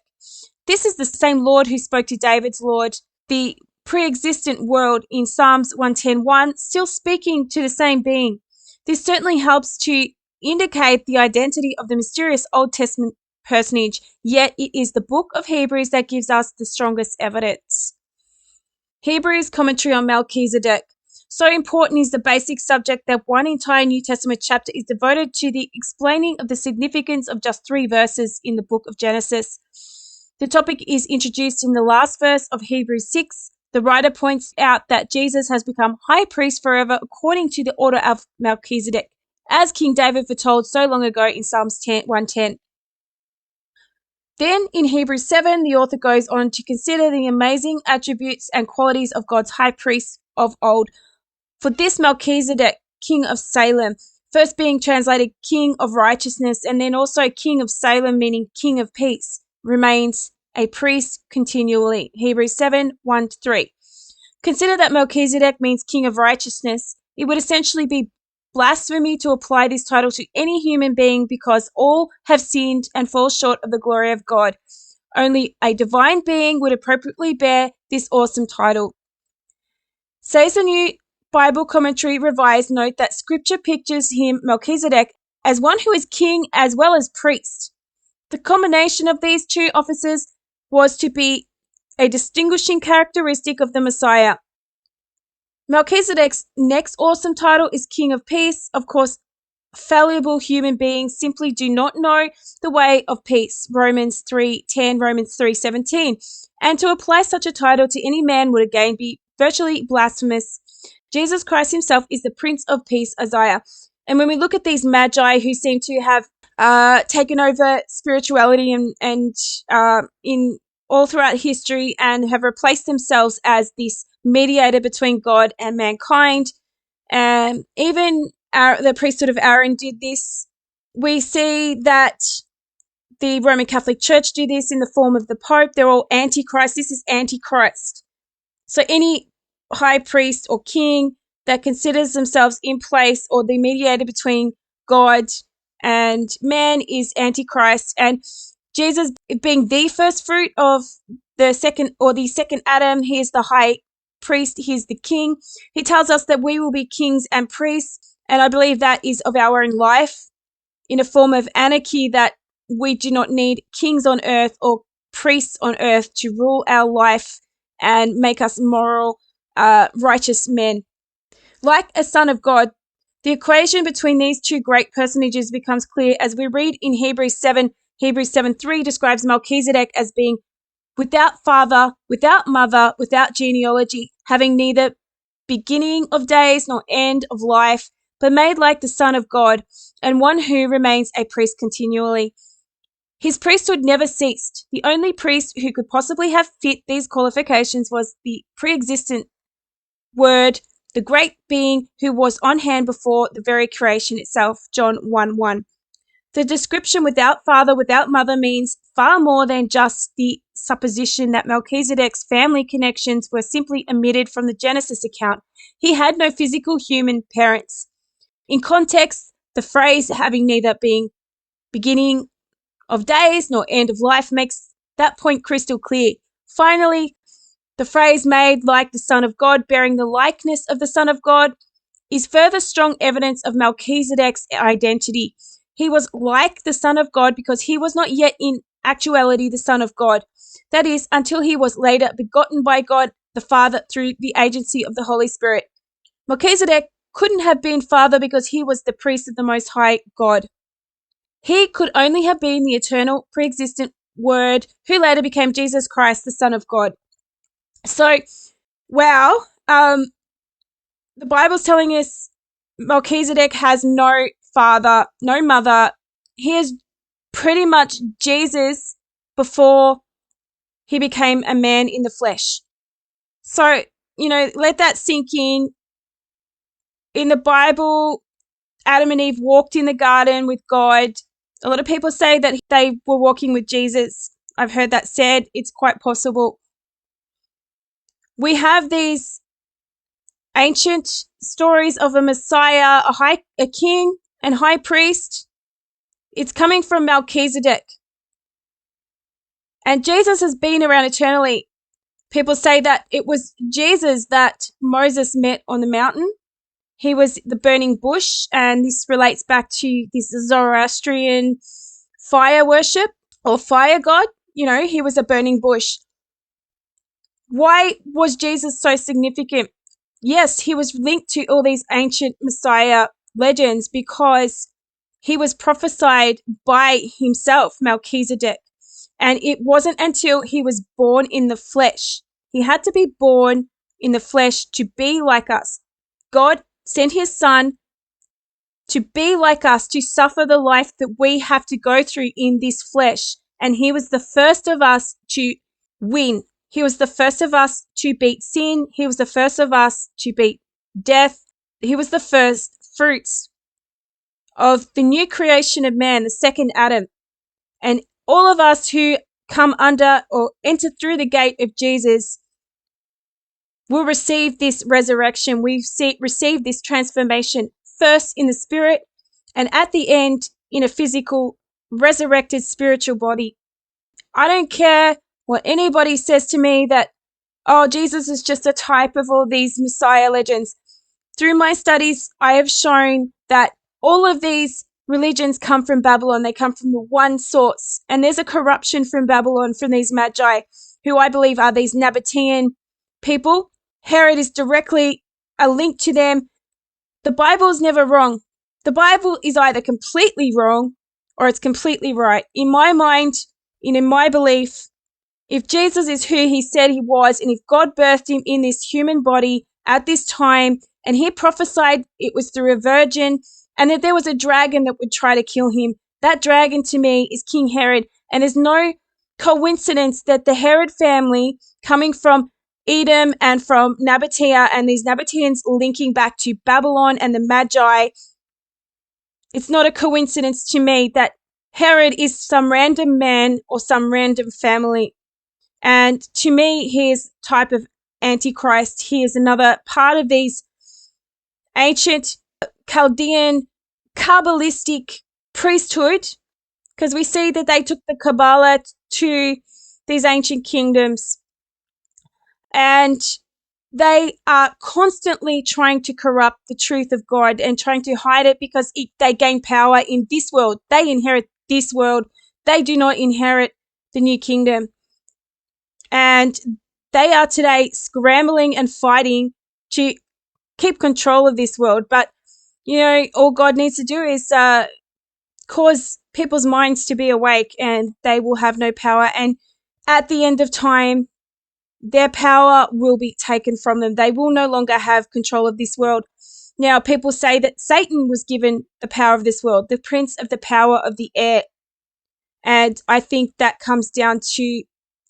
This is the same Lord who spoke to David's Lord, the pre-existent world in Psalms 110:1, still speaking to the same being. This certainly helps to indicate the identity of the mysterious Old Testament personage, yet it is the book of Hebrews that gives us the strongest evidence. Hebrews commentary on Melchizedek. So important is the basic subject that one entire New Testament chapter is devoted to the explaining of the significance of just 3 verses in the book of Genesis. The topic is introduced in the last verse of Hebrews 6. The writer points out that Jesus has become high priest forever according to the order of Melchizedek, as King David foretold so long ago in Psalms 110. Then in Hebrews 7, the author goes on to consider the amazing attributes and qualities of God's high priest of old. For this Melchizedek, king of Salem, first being translated king of righteousness and then also king of Salem, meaning king of peace, remains a priest continually. Hebrews 7, 1-3. Consider that Melchizedek means king of righteousness. It would essentially be blasphemy to apply this title to any human being because all have sinned and fall short of the glory of God. Only a divine being would appropriately bear this awesome title. Says the New Bible Commentary Revised, note that Scripture pictures him, Melchizedek, as one who is king as well as priest. The combination of these 2 offices was to be a distinguishing characteristic of the Messiah. Melchizedek's next awesome title is King of Peace. Of course, fallible human beings simply do not know the way of peace. Romans 3:10, Romans 3:17. And to apply such a title to any man would again be virtually blasphemous. Jesus Christ himself is the Prince of Peace, Isaiah. And when we look at these magi who seem to have taken over spirituality and in all throughout history and have replaced themselves as this mediator between God and mankind, even the priesthood of Aaron did this. We see that the Roman Catholic Church do this in the form of the Pope. They're all antichrist. This is antichrist. So any high priest or king that considers themselves in place or the mediator between God and man is antichrist. And Jesus being the first fruit of the second Adam, he is the high priest, he is the king. He tells us that we will be kings and priests, and I believe that is of our own life in a form of anarchy, that we do not need kings on earth or priests on earth to rule our life and make us moral, righteous men. Like a son of God, the equation between these 2 great personages becomes clear as we read in Hebrews 7. Hebrews 7:3 describes Melchizedek as being without father, without mother, without genealogy, having neither beginning of days nor end of life, but made like the Son of God, and one who remains a priest continually. His priesthood never ceased. The only priest who could possibly have fit these qualifications was the pre-existent Word, the great being who was on hand before the very creation itself. John 1:1. The description without father, without mother means far more than just the supposition that Melchizedek's family connections were simply omitted from the Genesis account. He had no physical human parents. In context, the phrase having neither being beginning of days nor end of life makes that point crystal clear. Finally, the phrase made like the Son of God, bearing the likeness of the Son of God, is further strong evidence of Melchizedek's identity. He was like the Son of God because he was not yet in actuality the Son of God. That is, until he was later begotten by God the Father through the agency of the Holy Spirit. Melchizedek couldn't have been Father because he was the priest of the Most High God. He could only have been the eternal, pre-existent Word who later became Jesus Christ, the Son of God. So, wow, the Bible's telling us Melchizedek has no father, no mother. He is pretty much Jesus before he became a man in the flesh. So, let that sink in. In the Bible, Adam and Eve walked in the garden with God. A lot of people say that they were walking with Jesus. I've heard that said. It's quite possible. We have these ancient stories of a Messiah, a king and high priest. It's coming from Melchizedek. And Jesus has been around eternally. People say that it was Jesus that Moses met on the mountain. He was the burning bush, and this relates back to this Zoroastrian fire worship or fire god. He was a burning bush. Why was Jesus so significant? Yes, he was linked to all these ancient Messiah legends because he was prophesied by himself, Melchizedek. And it wasn't until he was born in the flesh. He had to be born in the flesh to be like us. God sent his son to be like us, to suffer the life that we have to go through in this flesh. And he was the first of us to win. He was the first of us to beat sin. He was the first of us to beat death. He was the first fruits of the new creation of man, the second Adam. And all of us who come under or enter through the gate of Jesus will receive this resurrection. We receive this transformation first in the spirit and at the end in a physical, resurrected spiritual body. I don't care what anybody says to me that, oh, Jesus is just a type of all these Messiah legends. Through my studies, I have shown that all of these religions come from Babylon. They come from the one source. And there's a corruption from Babylon, from these magi, who I believe are these Nabataean people. Herod is directly a link to them. The Bible is never wrong. The Bible is either completely wrong or it's completely right. In my mind, and in my belief, if Jesus is who he said he was, and if God birthed him in this human body at this time, and he prophesied it was through a virgin, and that there was a dragon that would try to kill him, that dragon to me is King Herod. And there's no coincidence that the Herod family, coming from Edom and from Nabataea, and these Nabataeans linking back to Babylon and the Magi, it's not a coincidence to me that Herod is some random man or some random family. And to me, he is a type of Antichrist. He is another part of these ancient Chaldean Kabbalistic priesthood, because we see that they took the Kabbalah to these ancient kingdoms, and they are constantly trying to corrupt the truth of God and trying to hide it because they gain power in this world. They inherit this world. They do not inherit the new kingdom. And they are today scrambling and fighting to keep control of this world. But, all God needs to do is cause people's minds to be awake, and they will have no power. And at the end of time, their power will be taken from them. They will no longer have control of this world. Now, people say that Satan was given the power of this world, the prince of the power of the air. And I think that comes down to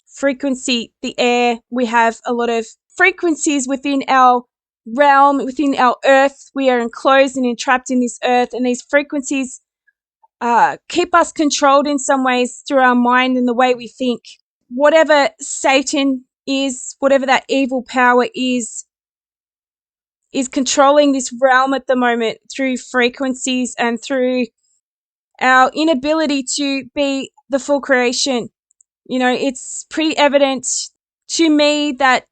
frequency, the air. We have a lot of frequencies within our realm, within our earth. We are enclosed and entrapped in this earth, and these frequencies keep us controlled in some ways through our mind and the way we think. Whatever Satan is, whatever that evil power is controlling this realm at the moment through frequencies and through our inability to be the full creation. It's pretty evident to me that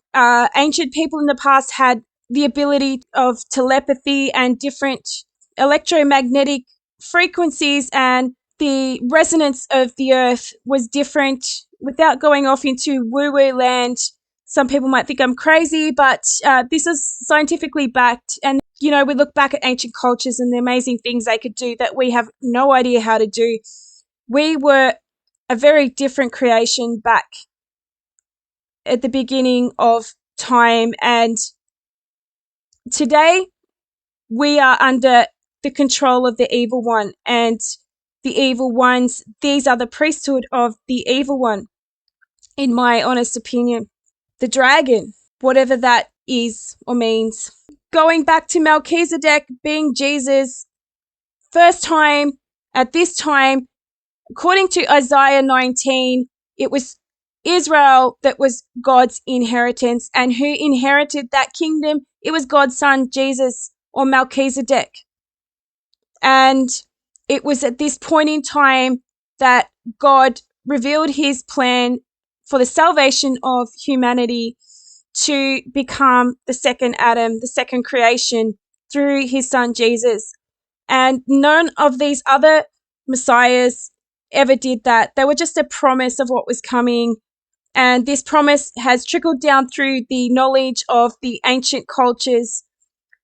ancient people in the past had the ability of telepathy and different electromagnetic frequencies, and the resonance of the earth was different. Without going off into woo-woo land, some people might think I'm crazy, but this is scientifically backed. And, we look back at ancient cultures and the amazing things they could do that we have no idea how to do. We were a very different creation back at the beginning of time. And today we are under the control of the evil one, and the evil ones, these are the priesthood of the evil one, in my honest opinion. The dragon, whatever that is or means. Going back to Melchizedek being Jesus, first time, at this time, according to Isaiah 19, it was Israel that was God's inheritance, and who inherited that kingdom? It was God's son, Jesus, or Melchizedek. And it was at this point in time that God revealed his plan for the salvation of humanity to become the second Adam, the second creation, through his son Jesus. And none of these other messiahs ever did that. They were just a promise of what was coming. And this promise has trickled down through the knowledge of the ancient cultures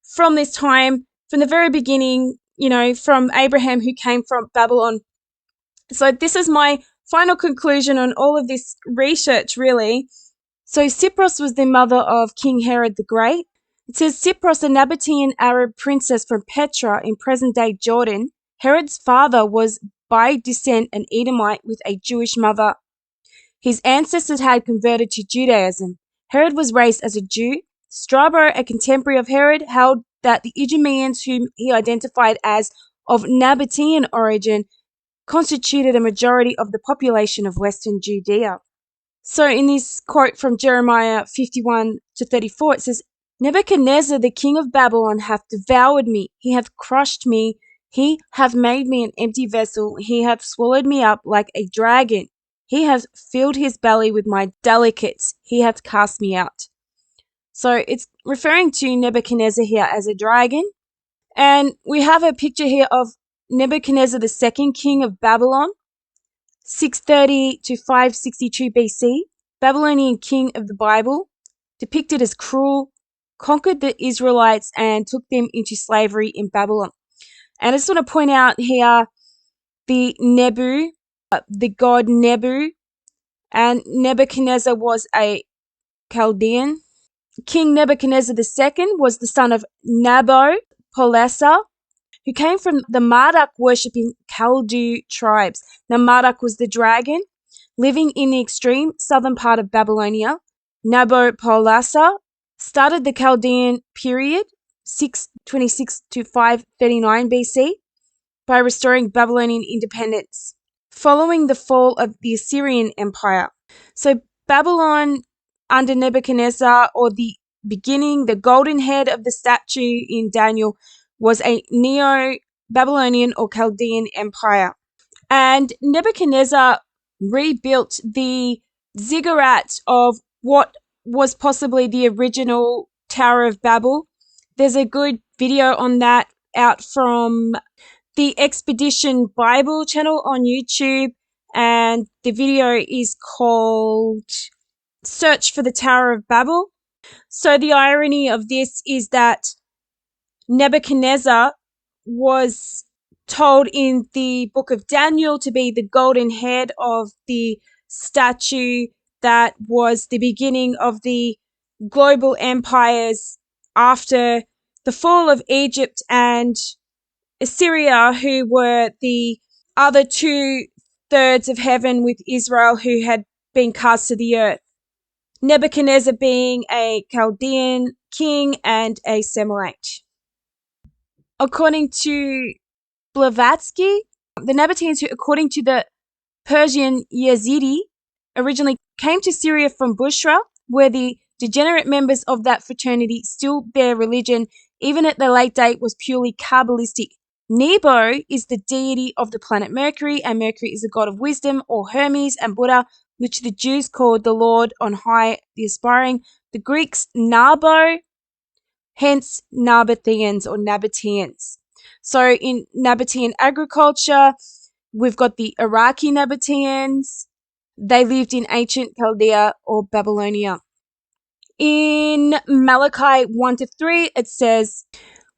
from this time, from the very beginning, from Abraham, who came from Babylon. So this is my final conclusion on all of this research, really. So Cypros was the mother of King Herod the Great. It says Cypros, a Nabataean Arab princess from Petra in present-day Jordan. Herod's father was by descent an Edomite with a Jewish mother. His ancestors had converted to Judaism. Herod was raised as a Jew. Strabo, a contemporary of Herod, held that the Idumeans, whom he identified as of Nabataean origin, constituted a majority of the population of Western Judea. So in this quote from Jeremiah 51-34, it says, Nebuchadnezzar, the king of Babylon, hath devoured me. He hath crushed me. He hath made me an empty vessel. He hath swallowed me up like a dragon. He hath filled his belly with my delicates. He hath cast me out. So it's referring to Nebuchadnezzar here as a dragon. And we have a picture here of Nebuchadnezzar, the second king of Babylon, 630 to 562 BC, Babylonian king of the Bible, depicted as cruel, conquered the Israelites and took them into slavery in Babylon. And I just want to point out here the Nebu, the god Nebu, and Nebuchadnezzar was a Chaldean. King Nebuchadnezzar II was the son of Nabopolassar, who came from the Marduk-worshipping Chaldean tribes. Now, Marduk was the dragon, living in the extreme southern part of Babylonia. Nabopolassar started the Chaldean period, 626 to 539 BC, by restoring Babylonian independence, following the fall of the Assyrian Empire. So Babylon under Nebuchadnezzar, or the beginning, the golden head of the statue in Daniel, was a Neo-Babylonian or Chaldean empire. And Nebuchadnezzar rebuilt the ziggurat of what was possibly the original Tower of Babel. There's a good video on that out from the Expedition Bible channel on YouTube, and the video is called Search for the Tower of Babel. So the irony of this is that Nebuchadnezzar was told in the book of Daniel to be the golden head of the statue that was the beginning of the global empires after the fall of Egypt and Assyria, who were the other 2/3 of heaven with Israel, who had been cast to the earth. Nebuchadnezzar being a Chaldean king and a Semite. According to Blavatsky, the Nabateans, who, according to the Persian Yazidi, originally came to Syria from Busra, where the degenerate members of that fraternity still bear religion, even at the late date, was purely Kabbalistic. Nebo is the deity of the planet Mercury, and Mercury is the god of wisdom, or Hermes, and Buddha, which the Jews called the Lord on high, the aspiring. The Greeks, Nabo, hence Nabateans or Nabateans. So in Nabatean agriculture, we've got the Iraqi Nabateans. They lived in ancient Chaldea or Babylonia. In Malachi 1-3, it says,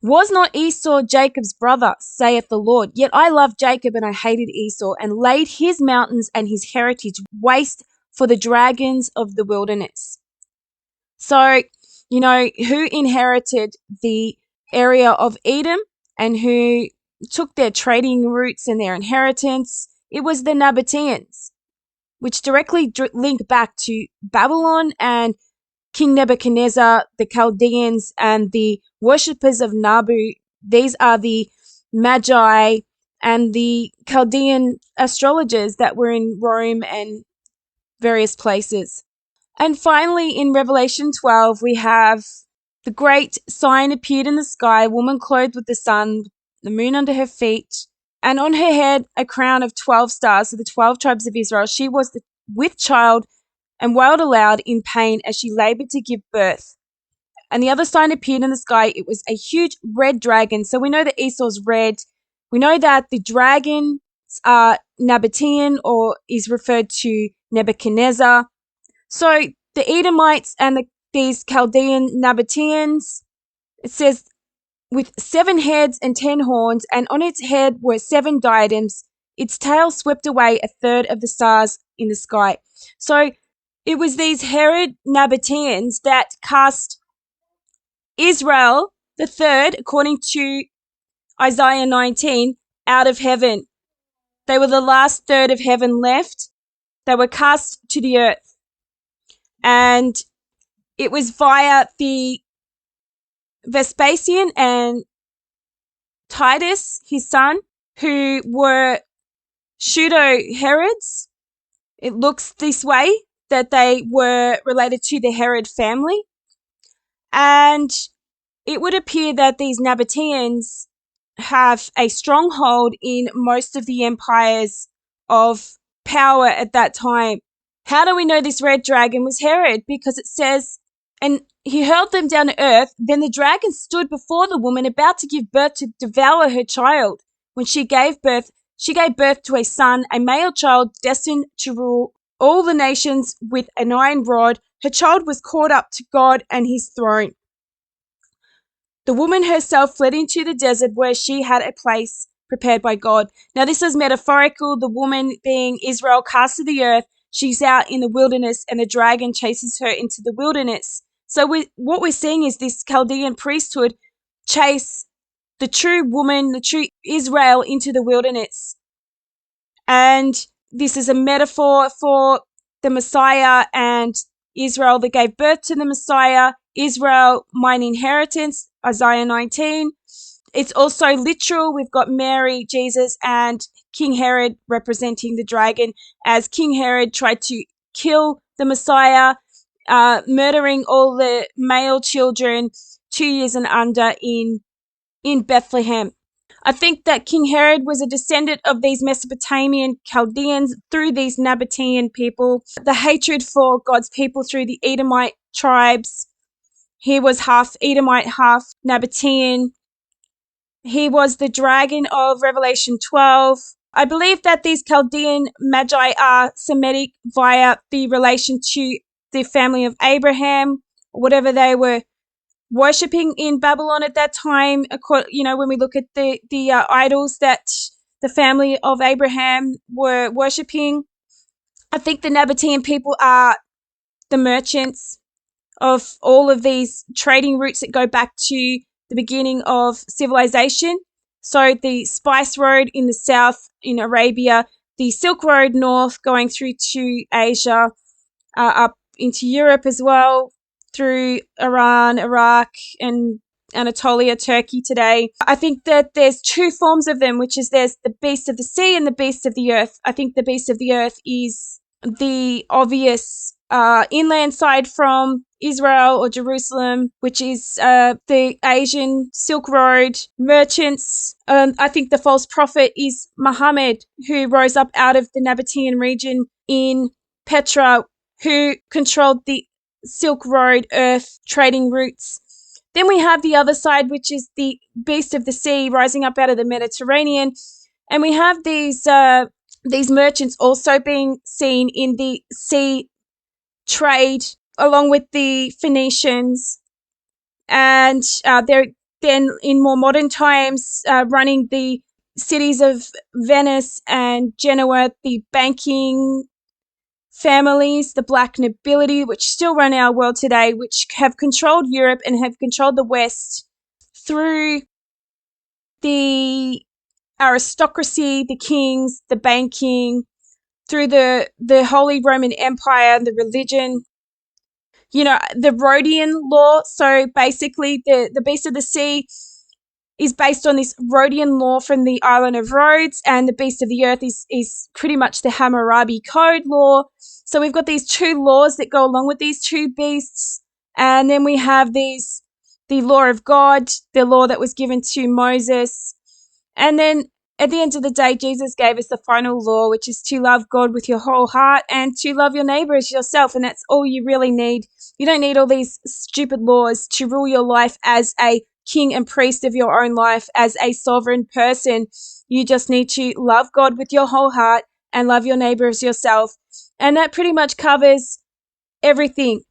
Was not Esau Jacob's brother, saith the Lord? Yet I loved Jacob and I hated Esau, and laid his mountains and his heritage waste for the dragons of the wilderness. So, who inherited the area of Edom and who took their trading routes and their inheritance? It was the Nabateans, which directly link back to Babylon and King Nebuchadnezzar, the Chaldeans, and the worshippers of Nabu. These are the Magi and the Chaldean astrologers that were in Rome and various places. And finally, in Revelation 12, we have the great sign appeared in the sky, a woman clothed with the sun, the moon under her feet, and on her head a crown of 12 stars of the 12 tribes of Israel. She was with child and wailed aloud in pain as she labored to give birth. And the other sign appeared in the sky. It was a huge red dragon. So we know that Esau's red. We know that the dragons are Nabataean, or is referred to Nebuchadnezzar. So the Edomites and these Chaldean Nabataeans, it says, with 7 heads and 10 horns, and on its head were 7 diadems. Its tail swept away a third of the stars in the sky. So it was these Herod Nabataeans that cast Israel the third, according to Isaiah 19, out of heaven. They were the last third of heaven left. They were cast to the earth. And it was via the Vespasian and Titus, his son, who were pseudo-Herods. It looks this way, that they were related to the Herod family. And it would appear that these Nabataeans have a stronghold in most of the empires of power at that time. How do we know this red dragon was Herod? Because it says, and he hurled them down to earth. Then the dragon stood before the woman about to give birth to devour her child. When she gave birth to a son, a male child destined to rule all the nations with an iron rod. Her child was caught up to God and his throne. The woman herself fled into the desert where she had a place prepared by God. Now, this is metaphorical. The woman, being Israel, cast to the earth. She's out in the wilderness, and the dragon chases her into the wilderness. So what we're seeing is this Chaldean priesthood chase the true woman, the true Israel, into the wilderness. And this is a metaphor for the Messiah and Israel that gave birth to the Messiah. Israel, mine inheritance, Isaiah 19. It's also literal. We've got Mary, Jesus, and King Herod representing the dragon, as King Herod tried to kill the Messiah, murdering all the male children 2 years and under in Bethlehem. I think that King Herod was a descendant of these Mesopotamian Chaldeans through these Nabataean people. The hatred for God's people through the Edomite tribes. He was half Edomite, half Nabataean. He was the dragon of Revelation 12. I believe that these Chaldean magi are Semitic via the relation to the family of Abraham, or whatever they were worshipping in Babylon at that time. When we look at the idols that the family of Abraham were worshipping, I think the Nabataean people are the merchants of all of these trading routes that go back to the beginning of civilization. So the Spice Road in the south in Arabia, the Silk Road north going through to Asia, up into Europe as well, through Iran, Iraq, and Anatolia, Turkey today. I think that there's 2 forms of them, which is there's the beast of the sea and the beast of the earth. I think the beast of the earth is the obvious inland side from Israel or Jerusalem, which is the Asian Silk Road merchants. I think the false prophet is Muhammad, who rose up out of the Nabataean region in Petra, who controlled the Silk Road earth trading routes. Then we have the other side, which is the beast of the sea rising up out of the Mediterranean. And we have these merchants also being seen in the sea trade along with the Phoenicians. And they're then in more modern times running the cities of Venice and Genoa, the banking families, the black nobility, which still run our world today, which have controlled Europe and have controlled the West through the aristocracy, the kings, the banking, through the Holy Roman Empire, the religion, the Rhodian law. So basically the beast of the sea is based on this Rhodian law from the island of Rhodes, and the beast of the earth is pretty much the Hammurabi Code law. So we've got these two laws that go along with these two beasts, and then we have the law of God, the law that was given to Moses, and then at the end of the day, Jesus gave us the final law, which is to love God with your whole heart and to love your neighbor as yourself, and that's all you really need. You don't need all these stupid laws to rule your life as a king and priest of your own life, as a sovereign person. You just need to love God with your whole heart and love your neighbor as yourself. And that pretty much covers everything.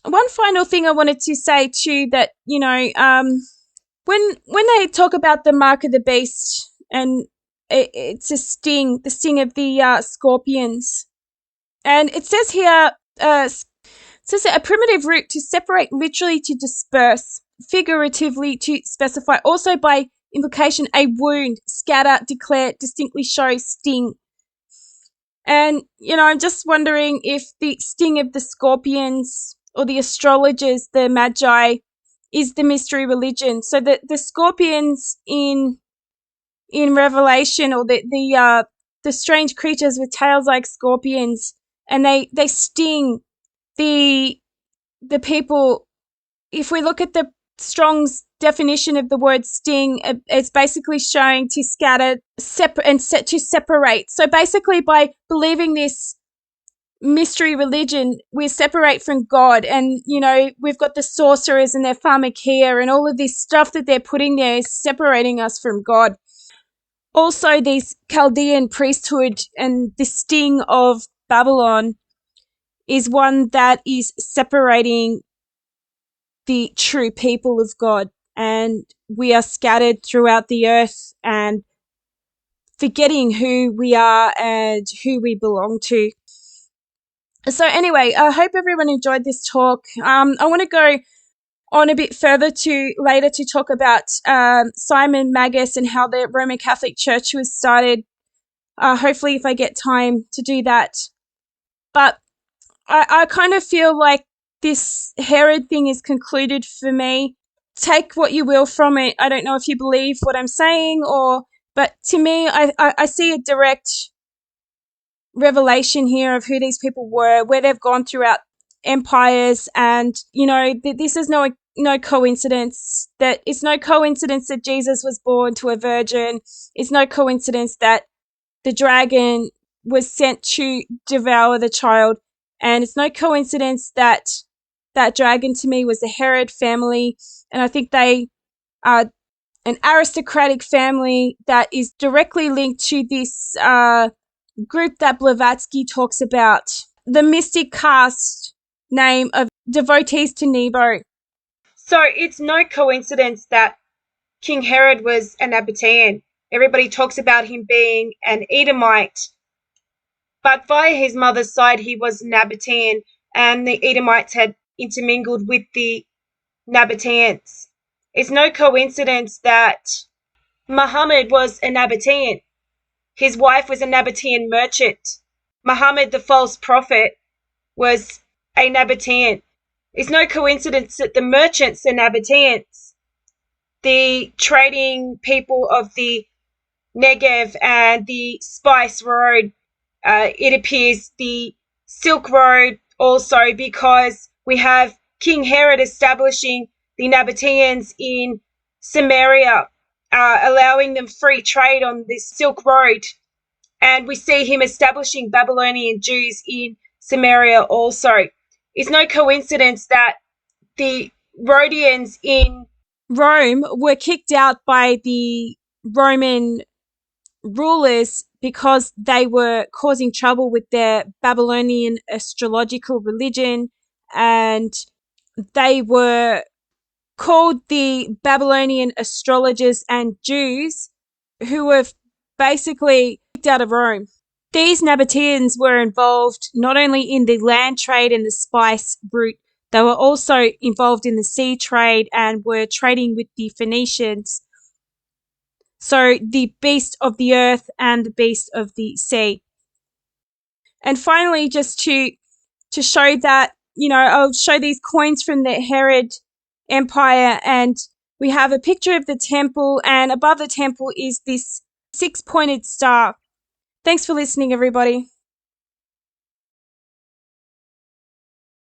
One final thing I wanted to say too, that, when they talk about the mark of the beast, and it's a sting, the sting of the scorpions. And it says here, a primitive root to separate, literally to disperse, figuratively to specify, also by implication a wound, scatter, declare, distinctly show, sting. And, I'm just wondering if the sting of the scorpions or the astrologers, the magi, is the mystery religion. So that the scorpions in Revelation, or the strange creatures with tails like scorpions, and they sting the people. If we look at the Strong's definition of the word sting, it's basically showing to scatter, to separate. So basically, by believing this mystery religion, we separate from God. And, we've got the sorcerers and their pharmakeia and all of this stuff that they're putting there is separating us from God. Also, these Chaldean priesthood and the sting of Babylon is one that is separating the true people of God, and we are scattered throughout the earth and forgetting who we are and who we belong to. So anyway, I hope everyone enjoyed this talk. I want to go on a bit further later to talk about Simon Magus and how the Roman Catholic Church was started. Hopefully, if I get time to do that. But I kind of feel like this Herod thing is concluded for me. Take what you will from it. I don't know if you believe what I'm saying, but to me, I see a direct revelation here of who these people were, where they've gone throughout empires, and this is no coincidence. That it's no coincidence that Jesus was born to a virgin. It's no coincidence that the dragon was sent to devour the child, and it's no coincidence that that dragon to me was the Herod family, and I think they are an aristocratic family that is directly linked to this group that Blavatsky talks about, the mystic caste name of devotees to Nebo. So it's no coincidence that King Herod was a Nabataean. Everybody talks about him being an Edomite, but via his mother's side he was Nabataean, and the Edomites had intermingled with the Nabataeans. It's no coincidence that Muhammad was a Nabataean. His wife was a Nabataean merchant. Muhammad, the false prophet, was a Nabataean. It's no coincidence that the merchants are Nabataeans. The trading people of the Negev and the Spice Road, it appears the Silk Road also, because we have King Herod establishing the Nabataeans in Samaria, allowing them free trade on this Silk Road. And we see him establishing Babylonian Jews in Samaria also. It's no coincidence that the Rhodians in Rome were kicked out by the Roman rulers because they were causing trouble with their Babylonian astrological religion, and they were called the Babylonian astrologers and Jews, who were basically kicked out of Rome. These Nabateans were involved not only in the land trade and the spice route, they were also involved in the sea trade and were trading with the Phoenicians. So the beast of the earth and the beast of the sea. And finally, just to show that, I'll show these coins from the Herod Empire, and we have a picture of the temple, and above the temple is this 6-pointed star. Thanks for listening, everybody.